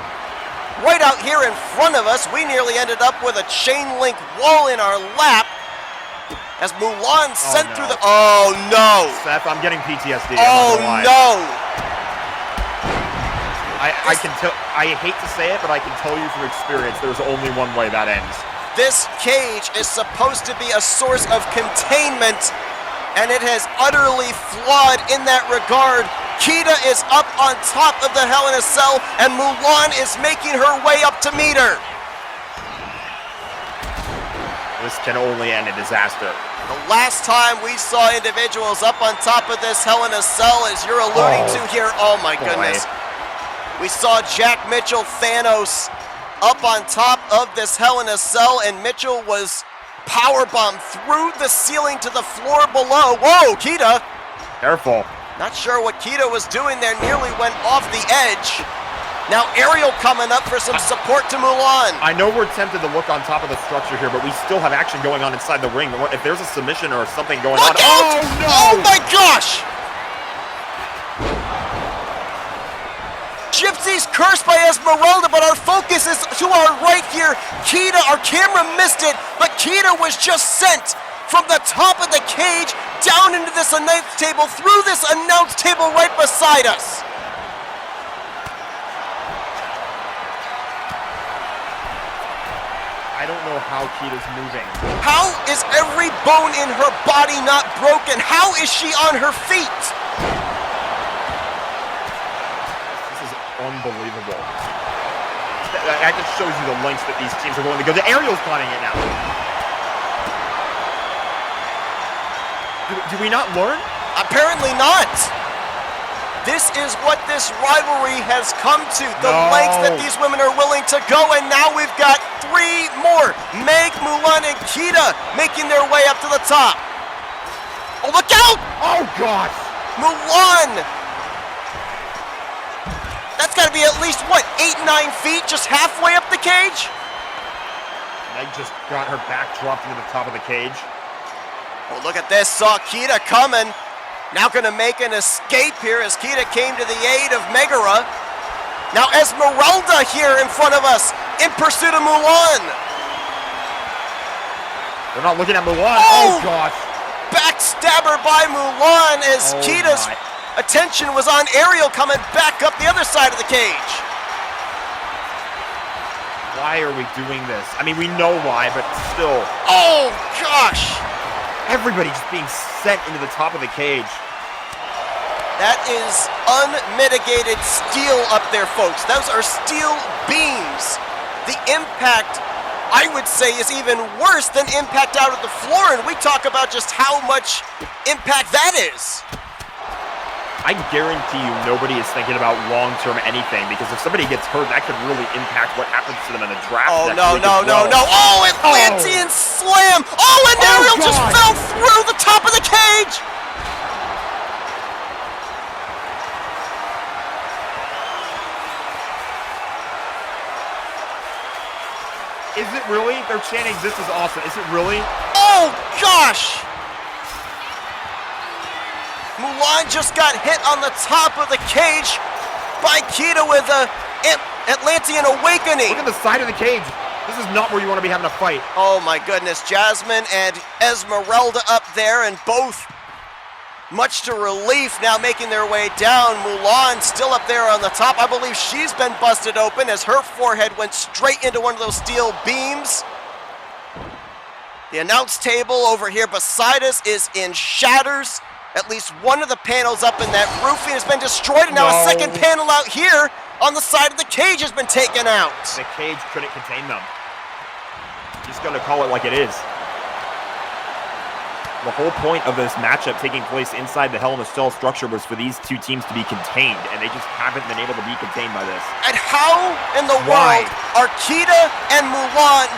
Right out here in front of us, we nearly ended up with a chain link wall in our lap as Mulan sent through the... Oh, no! Seth, I'm getting PTSD. Oh, no! I can tell. I hate to say it, but I can tell you from experience, there's only one way that ends. This cage is supposed to be a source of containment, and it has utterly flawed in that regard. Kita is up on top of the Hell in a Cell, and Mulan is making her way up to meet her. This can only end in disaster. The last time we saw individuals up on top of this Hell in a Cell, as you're alluding to here, oh my goodness. We saw Jack Mitchell, Thanos, up on top of this Hell in a Cell, and Mitchell was powerbombed through the ceiling to the floor below. Whoa, Kita. Careful. Not sure what Kita was doing there, nearly went off the edge. Now Ariel coming up for some support to Mulan. I know we're tempted to look on top of the structure here, but we still have action going on inside the ring. If there's a submission or something going on... Look out! Oh, no! Oh, my gosh! Gypsy's cursed by Esmeralda, but our focus is to our right here. Kita, our camera missed it, but Kita was just sent from the top of the cage down into this announce table, through this announce table right beside us. I don't know know how Kita's moving. How is every bone in her body not broken? How is she on her feet? This is unbelievable. That just shows you the lengths that these teams are willing to go. The Ariel's climbing it now. Do we not learn? Apparently not. This is what this rivalry has come to. The lengths that these women are willing to go, and now we've got 3 more. Meg, Mulan, and Kita making their way up to the top. Oh, look out! Oh, gosh! Mulan! That's got to be at least, what, 8, 9 feet, just halfway up the cage? Meg just got her back dropped into the top of the cage. Oh, look at this. Saw Kita coming. Now going to make an escape here as Kita came to the aid of Megara. Now Esmeralda here in front of us in pursuit of Mulan. They're not looking at Mulan. Oh, gosh. Backstabber by Mulan as Kita's attention was on Ariel coming back up the other side of the cage. Why are we doing this? I mean, we know why, but still. Oh, gosh. Everybody just being sent into the top of the cage. That is unmitigated steel up there, folks. Those are steel beams. The impact, I would say, is even worse than impact out of the floor, and we talk about just how much impact that is. I guarantee you nobody is thinking about long-term anything, because if somebody gets hurt, that could really impact what happens to them in the draft. Oh, next no, week no, as well. no, no. Oh, Atlantean slam. Oh, and Ariel just fell through the top of the cage. Is it really? They're chanting, "This is awesome." Is it really? Oh, gosh. Mulan just got hit on the top of the cage by Kita with a Atlantean awakening. Look at the side of the cage. This is not where you want to be having a fight. Oh my goodness, Jasmine and Esmeralda up there, and both, much to relief, now making their way down. Mulan still up there on the top. I believe she's been busted open as her forehead went straight into one of those steel beams. The announce table over here beside us is in shatters. At least one of the panels up in that roofing has been destroyed, and now a second panel out here on the side of the cage has been taken out. The cage couldn't contain them. Just gonna call it like it is. The whole point of this matchup taking place inside the Hell in a Cell structure was for these two teams to be contained, and they just haven't been able to be contained by this. And how in the world are Kita and Mulan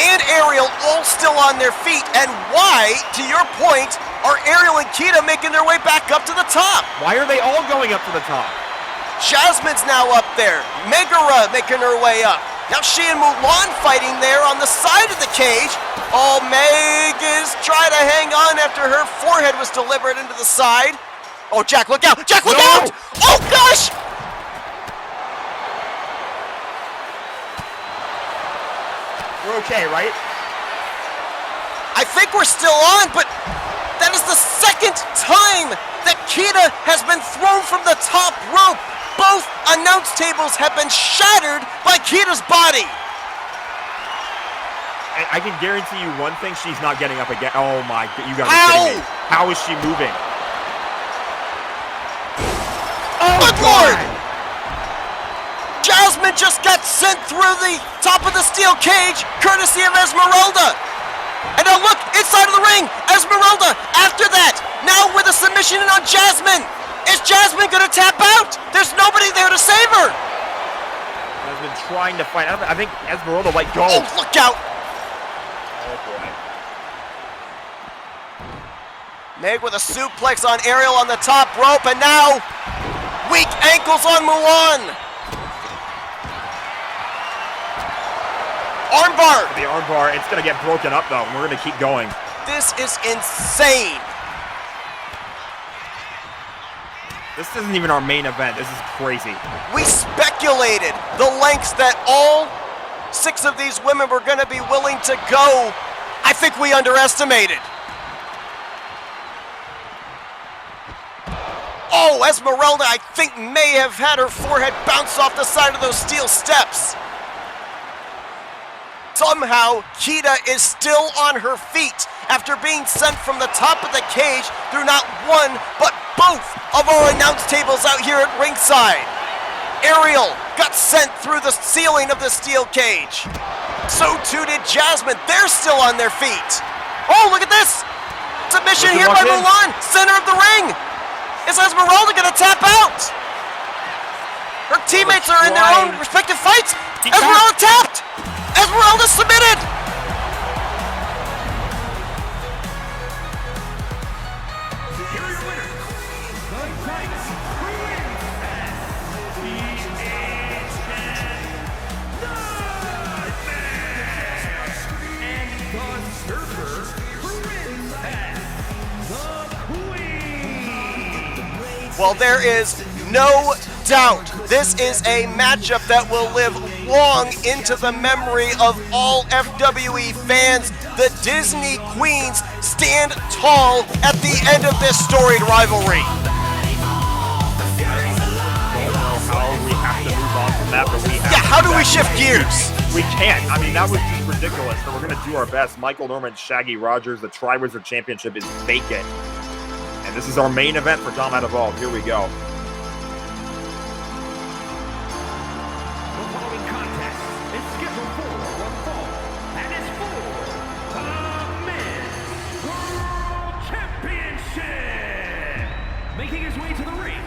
and Ariel all still on their feet? And why, to your point, are Ariel and Kita making their way back up to the top? Why are they all going up to the top? Jasmine's now up there. Megara making her way up. Now she and Mulan fighting there on the side of the cage. Oh, Meg is trying to hang on after her forehead was delivered into the side. Oh, Jack, look out! Jack, look out! Oh, gosh! We're okay, right? I think we're still on, but that is the second time that Kita has been thrown from the top rope. Both announce tables have been shattered by Kita's body. I can guarantee you one thing, she's not getting up again. Oh my, you gotta be kidding me. How is she moving? Oh, good Lord! Jasmine just got sent through the top of the steel cage, courtesy of Esmeralda. And now look, inside of the ring, Esmeralda, after that, now with a submission in on Jasmine. Is Jasmine gonna tap out? There's nobody there to save her. Has been trying to fight. I think Esmeralda let go. Oh, look out. Oh boy. Meg with a suplex on Ariel on the top rope, and now weak ankles on Mulan. Armbar. The armbar, it's gonna get broken up though, and we're gonna keep going. This is insane. This isn't even our main event. This is crazy. We speculated the lengths that all 6 of these women were going to be willing to go. I think we underestimated. Oh, Esmeralda, I think, may have had her forehead bounce off the side of those steel steps. Somehow, Kita is still on her feet after being sent from the top of the cage through not one, but both of our announce tables out here at ringside. Ariel got sent through the ceiling of the steel cage. So too did Jasmine. They're still on their feet. Oh, look at this! Submission here by Mulan, center of the ring. Is Esmeralda gonna tap out? Her teammates are in their own respective fights. Esmeralda tapped! Esmeralda submitted! Here are your winners, the Titans, and the Surfer Princess, the Queen. Well, there is no doubt this is a matchup that will live long into the memory of all FWE fans. The Disney Queens stand tall at the end of this storied rivalry. Don't know how we have to move on from that, but we have. Yeah, how do we shift gears? We can't. I mean, that was just ridiculous. So we're going to do our best. Michael Norman, Shaggy Rogers, the Tri-Wizard Championship is vacant. And this is our main event for Dom Out Evolved. Here we go. The following contest is scheduled for one fall, and is for the Men's World Championship. Making his way to the ring,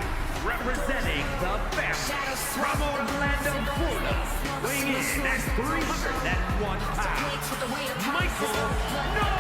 representing the best from Orlando, Florida, weighing in at 301 pounds, Michael Norman.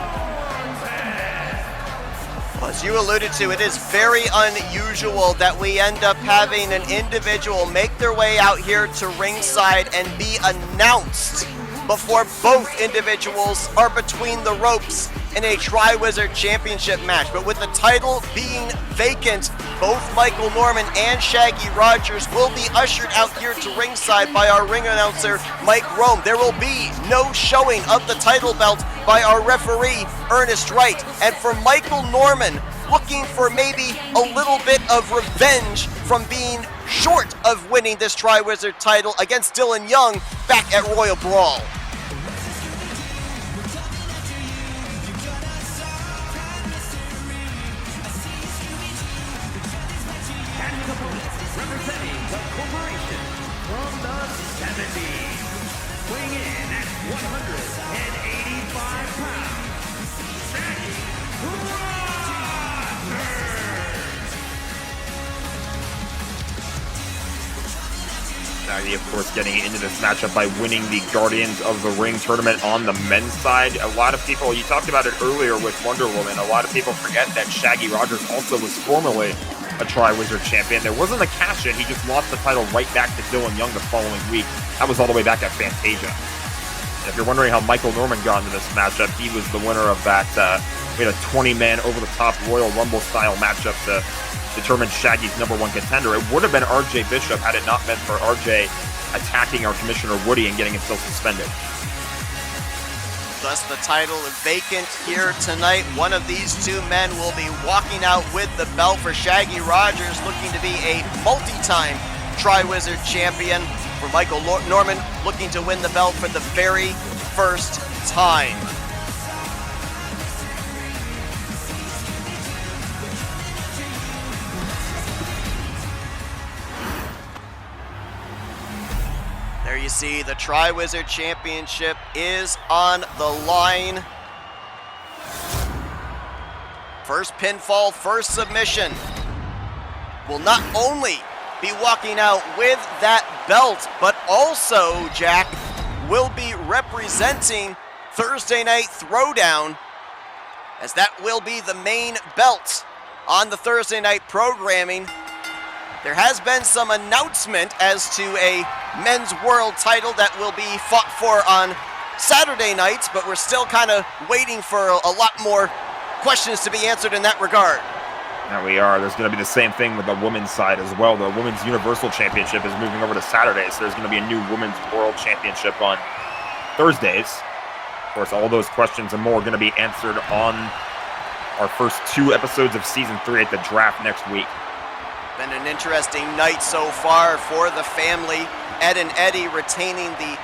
As you alluded to, it is very unusual that we end up having an individual make their way out here to ringside and be announced before both individuals are between the ropes in a Tri-Wizard Championship match. But with the title being vacant, both Michael Norman and Shaggy Rogers will be ushered out here to ringside by our ring announcer, Mike Rome. There will be no showing of the title belt by our referee, Ernest Wright. And for Michael Norman, looking for maybe a little bit of revenge from being short of winning this Tri-Wizard title against Dylan Young back at Royal Brawl. Representing the corporation from the 70s, weighing in at 185 pounds, Shaggy Rogers. Shaggy, of course, getting into this matchup by winning the Guardians of the Ring tournament on the men's side. A lot of people, you talked about it earlier with Wonder Woman, a lot of people forget that Shaggy Rogers also was formerly a Tri-Wizard champion. There wasn't a cash-in. He just lost the title right back to Dylan Young the following week. That was all the way back at Fantasia. And if you're wondering how Michael Norman got into this matchup, he was the winner of that. We had a 20-man over-the-top Royal Rumble-style matchup to determine Shaggy's #1 contender. It would have been RJ Bishop had it not been for RJ attacking our Commissioner Woody and getting himself suspended. Thus, the title is vacant here tonight. One of these two men will be walking out with the belt. For Shaggy Rogers, looking to be a multi-time Tri-Wizard champion. For Michael Norman, looking to win the belt for the very first time. There you see the Tri-Wizard Championship is on the line. First pinfall, first submission. Will not only be walking out with that belt, but also, Jack, will be representing Thursday Night Throwdown, as that will be the main belt on the Thursday night programming. There has been some announcement as to a men's world title that will be fought for on Saturday nights, but we're still kind of waiting for a lot more questions to be answered in that regard. There we are. There's going to be the same thing with the women's side as well. The Women's Universal Championship is moving over to Saturday, so there's going to be a new Women's World Championship on Thursdays. Of course, all those questions and more are going to be answered on our first 2 episodes of Season 3 at the draft next week. Been an interesting night so far for the family. Ed and Eddie retaining the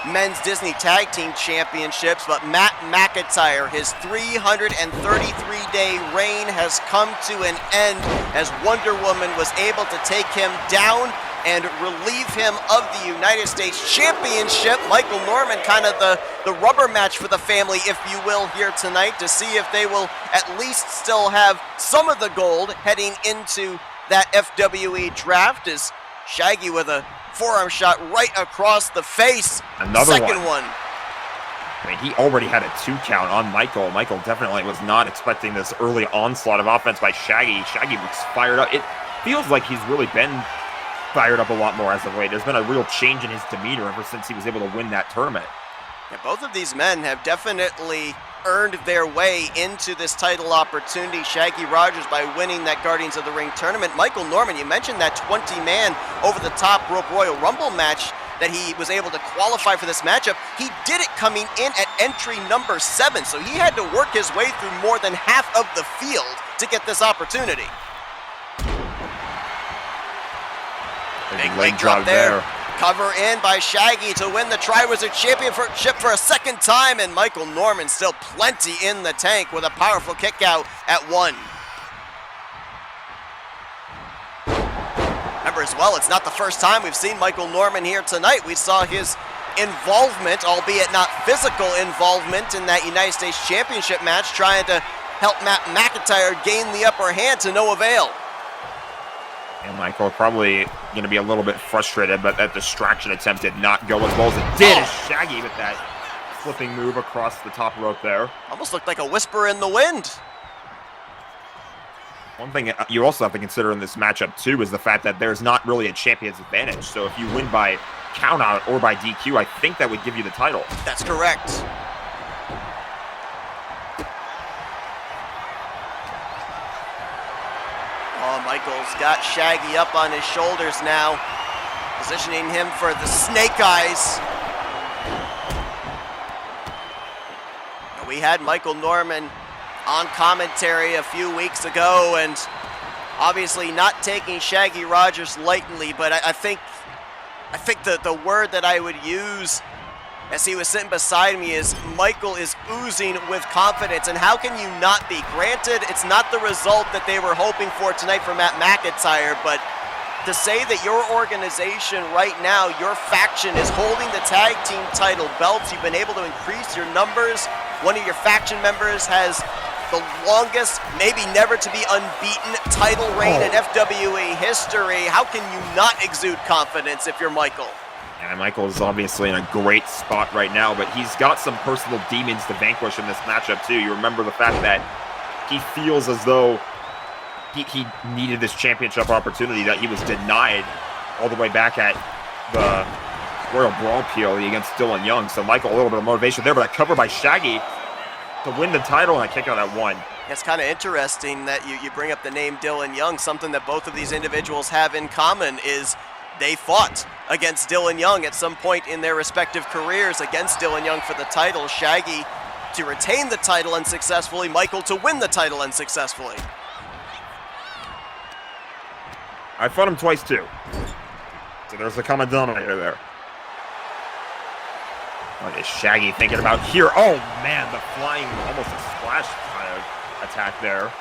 men's Disney Tag Team Championships, but Matt McIntyre, his 333-day reign has come to an end as Wonder Woman was able to take him down and relieve him of the United States Championship. Michael Norman, kind of the rubber match for the family, if you will, here tonight to see if they will at least still have some of the gold heading into that FWE draft. Is Shaggy with a forearm shot right across the face. Another second one. I mean, he already had a 2 count on Michael. Michael definitely was not expecting this early onslaught of offense by Shaggy. Shaggy was fired up. It feels like he's really been fired up a lot more as of late. There's been a real change in his demeanor ever since he was able to win that tournament. Yeah, both of these men have definitely earned their way into this title opportunity. Shaggy Rogers by winning that Guardians of the Ring tournament. Michael Norman, you mentioned that 20-man over-the-top rope Royal Rumble match that he was able to qualify for this matchup. He did it coming in at entry number 7, so he had to work his way through more than half of the field to get this opportunity. Big leg drop there. Cover in by Shaggy to win the Tri-Wizard Championship for a second time, and Michael Norman still plenty in the tank with a powerful kick out at 1. Remember as well, it's not the first time we've seen Michael Norman here tonight. We saw his involvement, albeit not physical involvement, in that United States Championship match, trying to help Matt McIntyre gain the upper hand to no avail. And Michael probably going to be a little bit frustrated, but that distraction attempt did not go as well as it did. Shaggy with that flipping move across the top rope there. Almost looked like a whisper in the wind. One thing you also have to consider in this matchup, too, is the fact that there's not really a champion's advantage. So if you win by countout or by DQ, I think that would give you the title. That's correct. Oh, Michael's got Shaggy up on his shoulders now, positioning him for the snake eyes. We had Michael Norman on commentary a few weeks ago, and obviously not taking Shaggy Rogers lightly, but I think the word that I would use as he was sitting beside me is Michael is oozing with confidence, and how can you not be? Granted, it's not the result that they were hoping for tonight for Matt McIntyre, but to say that your organization right now, your faction, is holding the tag team title belts, you've been able to increase your numbers, one of your faction members has the longest, maybe never to be unbeaten title reign in FWE history. How can you not exude confidence if you're Michael? And Michael is obviously in a great spot right now, but he's got some personal demons to vanquish in this matchup too. You remember the fact that he feels as though he needed this championship opportunity that he was denied all the way back at the Royal Brawl PLE against Dylan Young. So Michael, a little bit of motivation there, but a cover by Shaggy to win the title and a kick out at 1. It's kind of interesting that you bring up the name Dylan Young. Something that both of these individuals have in common is they fought against Dylan Young at some point in their respective careers against Dylan Young for the title. Shaggy to retain the title unsuccessfully, Michael to win the title unsuccessfully. I fought him twice too. So there's a common denominator there. What is Shaggy thinking about here? Oh man, the flying, almost a splash kind of attack there.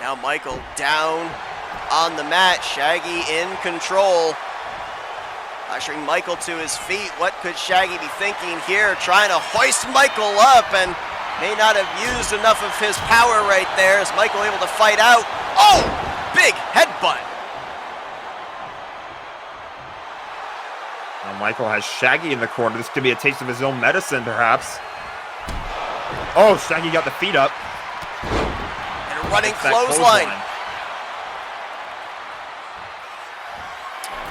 Now Michael down on the mat, Shaggy in control. Ushering Michael to his feet. What could Shaggy be thinking here? Trying to hoist Michael up, and may not have used enough of his power right there. Is Michael able to fight out? Oh! Big headbutt. Now Michael has Shaggy in the corner. This could be a taste of his own medicine, perhaps. Oh, Shaggy got the feet up. And a running clothesline.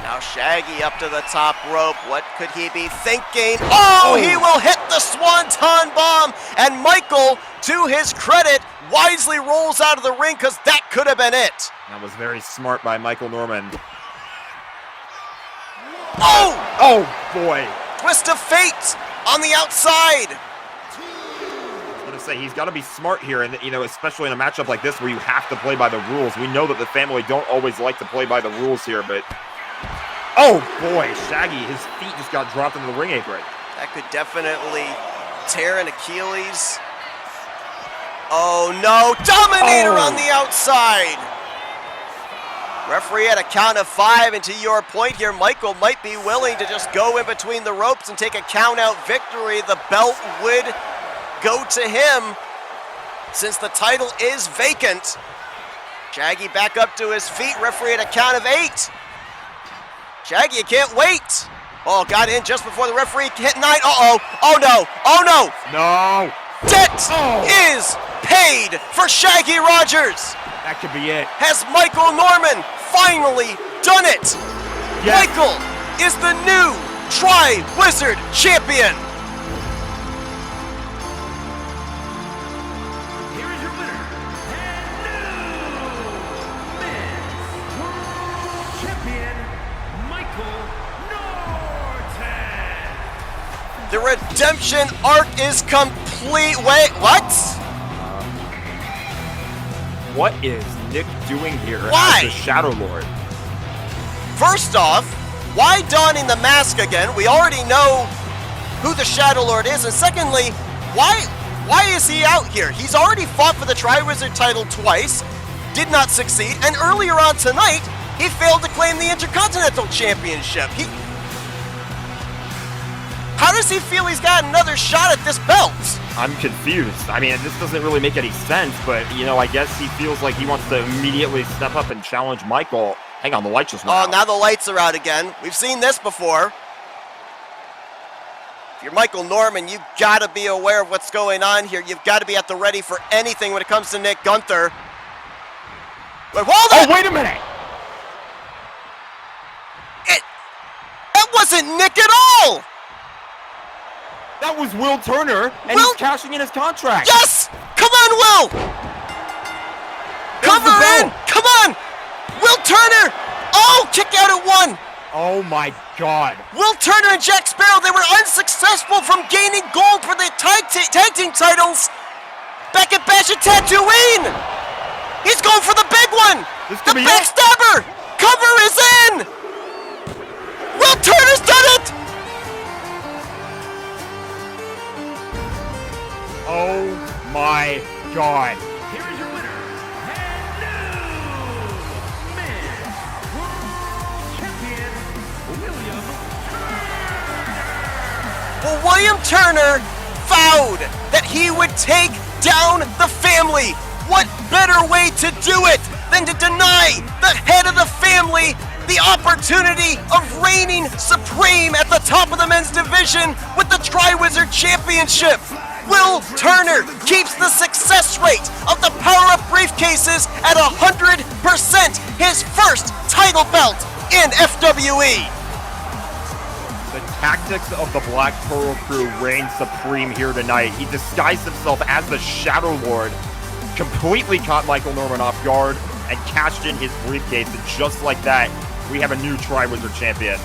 Now Shaggy up to the top rope. What could he be thinking? Oh, he will hit the Swanton Bomb. And Michael, to his credit, wisely rolls out of the ring because that could have been it. That was very smart by Michael Norman. Oh! Oh, boy. Twist of fate on the outside. I was going to say, he's got to be smart here, and especially in a matchup like this where you have to play by the rules. We know that the family don't always like to play by the rules here, but... Oh, boy, Shaggy, his feet just got dropped into the ring apron. That could definitely tear an Achilles. Oh no, Dominator on the outside. Referee had a count of 5, and to your point here, Michael might be willing to just go in between the ropes and take a count-out victory. The belt would go to him since the title is vacant. Shaggy back up to his feet. Referee had a count of 8. Shaggy, you can't wait. Oh, got in just before the referee hit 9. Uh-oh. Oh, no. Oh, no. No. Debt is paid for Shaggy Rogers. That could be it. Has Michael Norman finally done it? Yes. Michael is the new Tri-Wizard Champion. Here is your winner, and new Men's World Champion, Michael Norton. The redemption arc is complete. Wait, what? What is Nick doing here Why? as the Shadow Lord? First off, why donning the mask again? We already know who the Shadow Lord is. And secondly, why is he out here? He's already fought for the Tri-Wizard title twice, did not succeed, and earlier on tonight, he failed to claim the Intercontinental Championship. How does he feel he's got another shot at this belt? I'm confused. I mean, this doesn't really make any sense, but, you know, I guess he feels like he wants to immediately step up and challenge Michael. Hang on, the lights just went out. Now the lights are out again. We've seen this before. If you're Michael Norman, you've got to be aware of what's going on here. You've got to be at the ready for anything when it comes to Nick Gunther. But hold on! Oh, wait a minute! That wasn't Nick at all! That was Will Turner, and he's cashing in his contract. Yes! Come on, Will! Cover in! Come on! Will Turner! Oh, kick out at 1! Oh my God. Will Turner and Jack Sparrow, they were unsuccessful from gaining gold for the tag team titles back at Bash at Tatooine! He's going for the big one! This The could be backstabber! Cover is in! Will Turner's done it! Oh my God. Here is your winner, and new Men's World Champion, William Turner. Well, William Turner vowed that he would take down the family. What better way to do it than to deny the head of the family the opportunity of reigning supreme at the top of the men's division with the Tri-Wizard Championship? Will Turner keeps the success rate of the power-up briefcases at 100%, his first title belt in FWE. The tactics of the Black Pearl crew reign supreme here tonight. He disguised himself as the Shadow Lord, completely caught Michael Norman off guard, and cashed in his briefcase. And just like that, we have a new Tri-Wizard champion.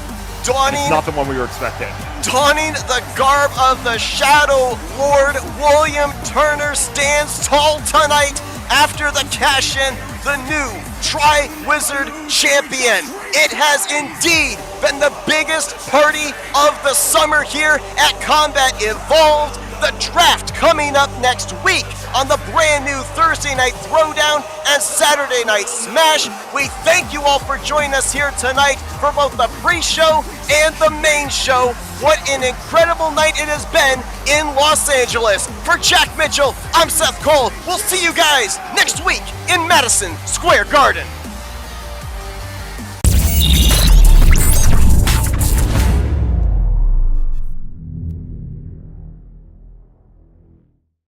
It's not the one we were expecting. Donning the garb of the Shadow Lord, William Turner stands tall tonight after the cash-in, the new Tri-Wizard champion. It has indeed been the biggest party of the summer here at Combat Evolved. The draft coming up next week on the brand new Thursday Night Throwdown and Saturday Night Smash. We thank you all for joining us here tonight for both the pre-show and the main show. What an incredible night it has been in Los Angeles. For Jack Mitchell, I'm Seth Cole. We'll see you guys next week in Madison Square Garden.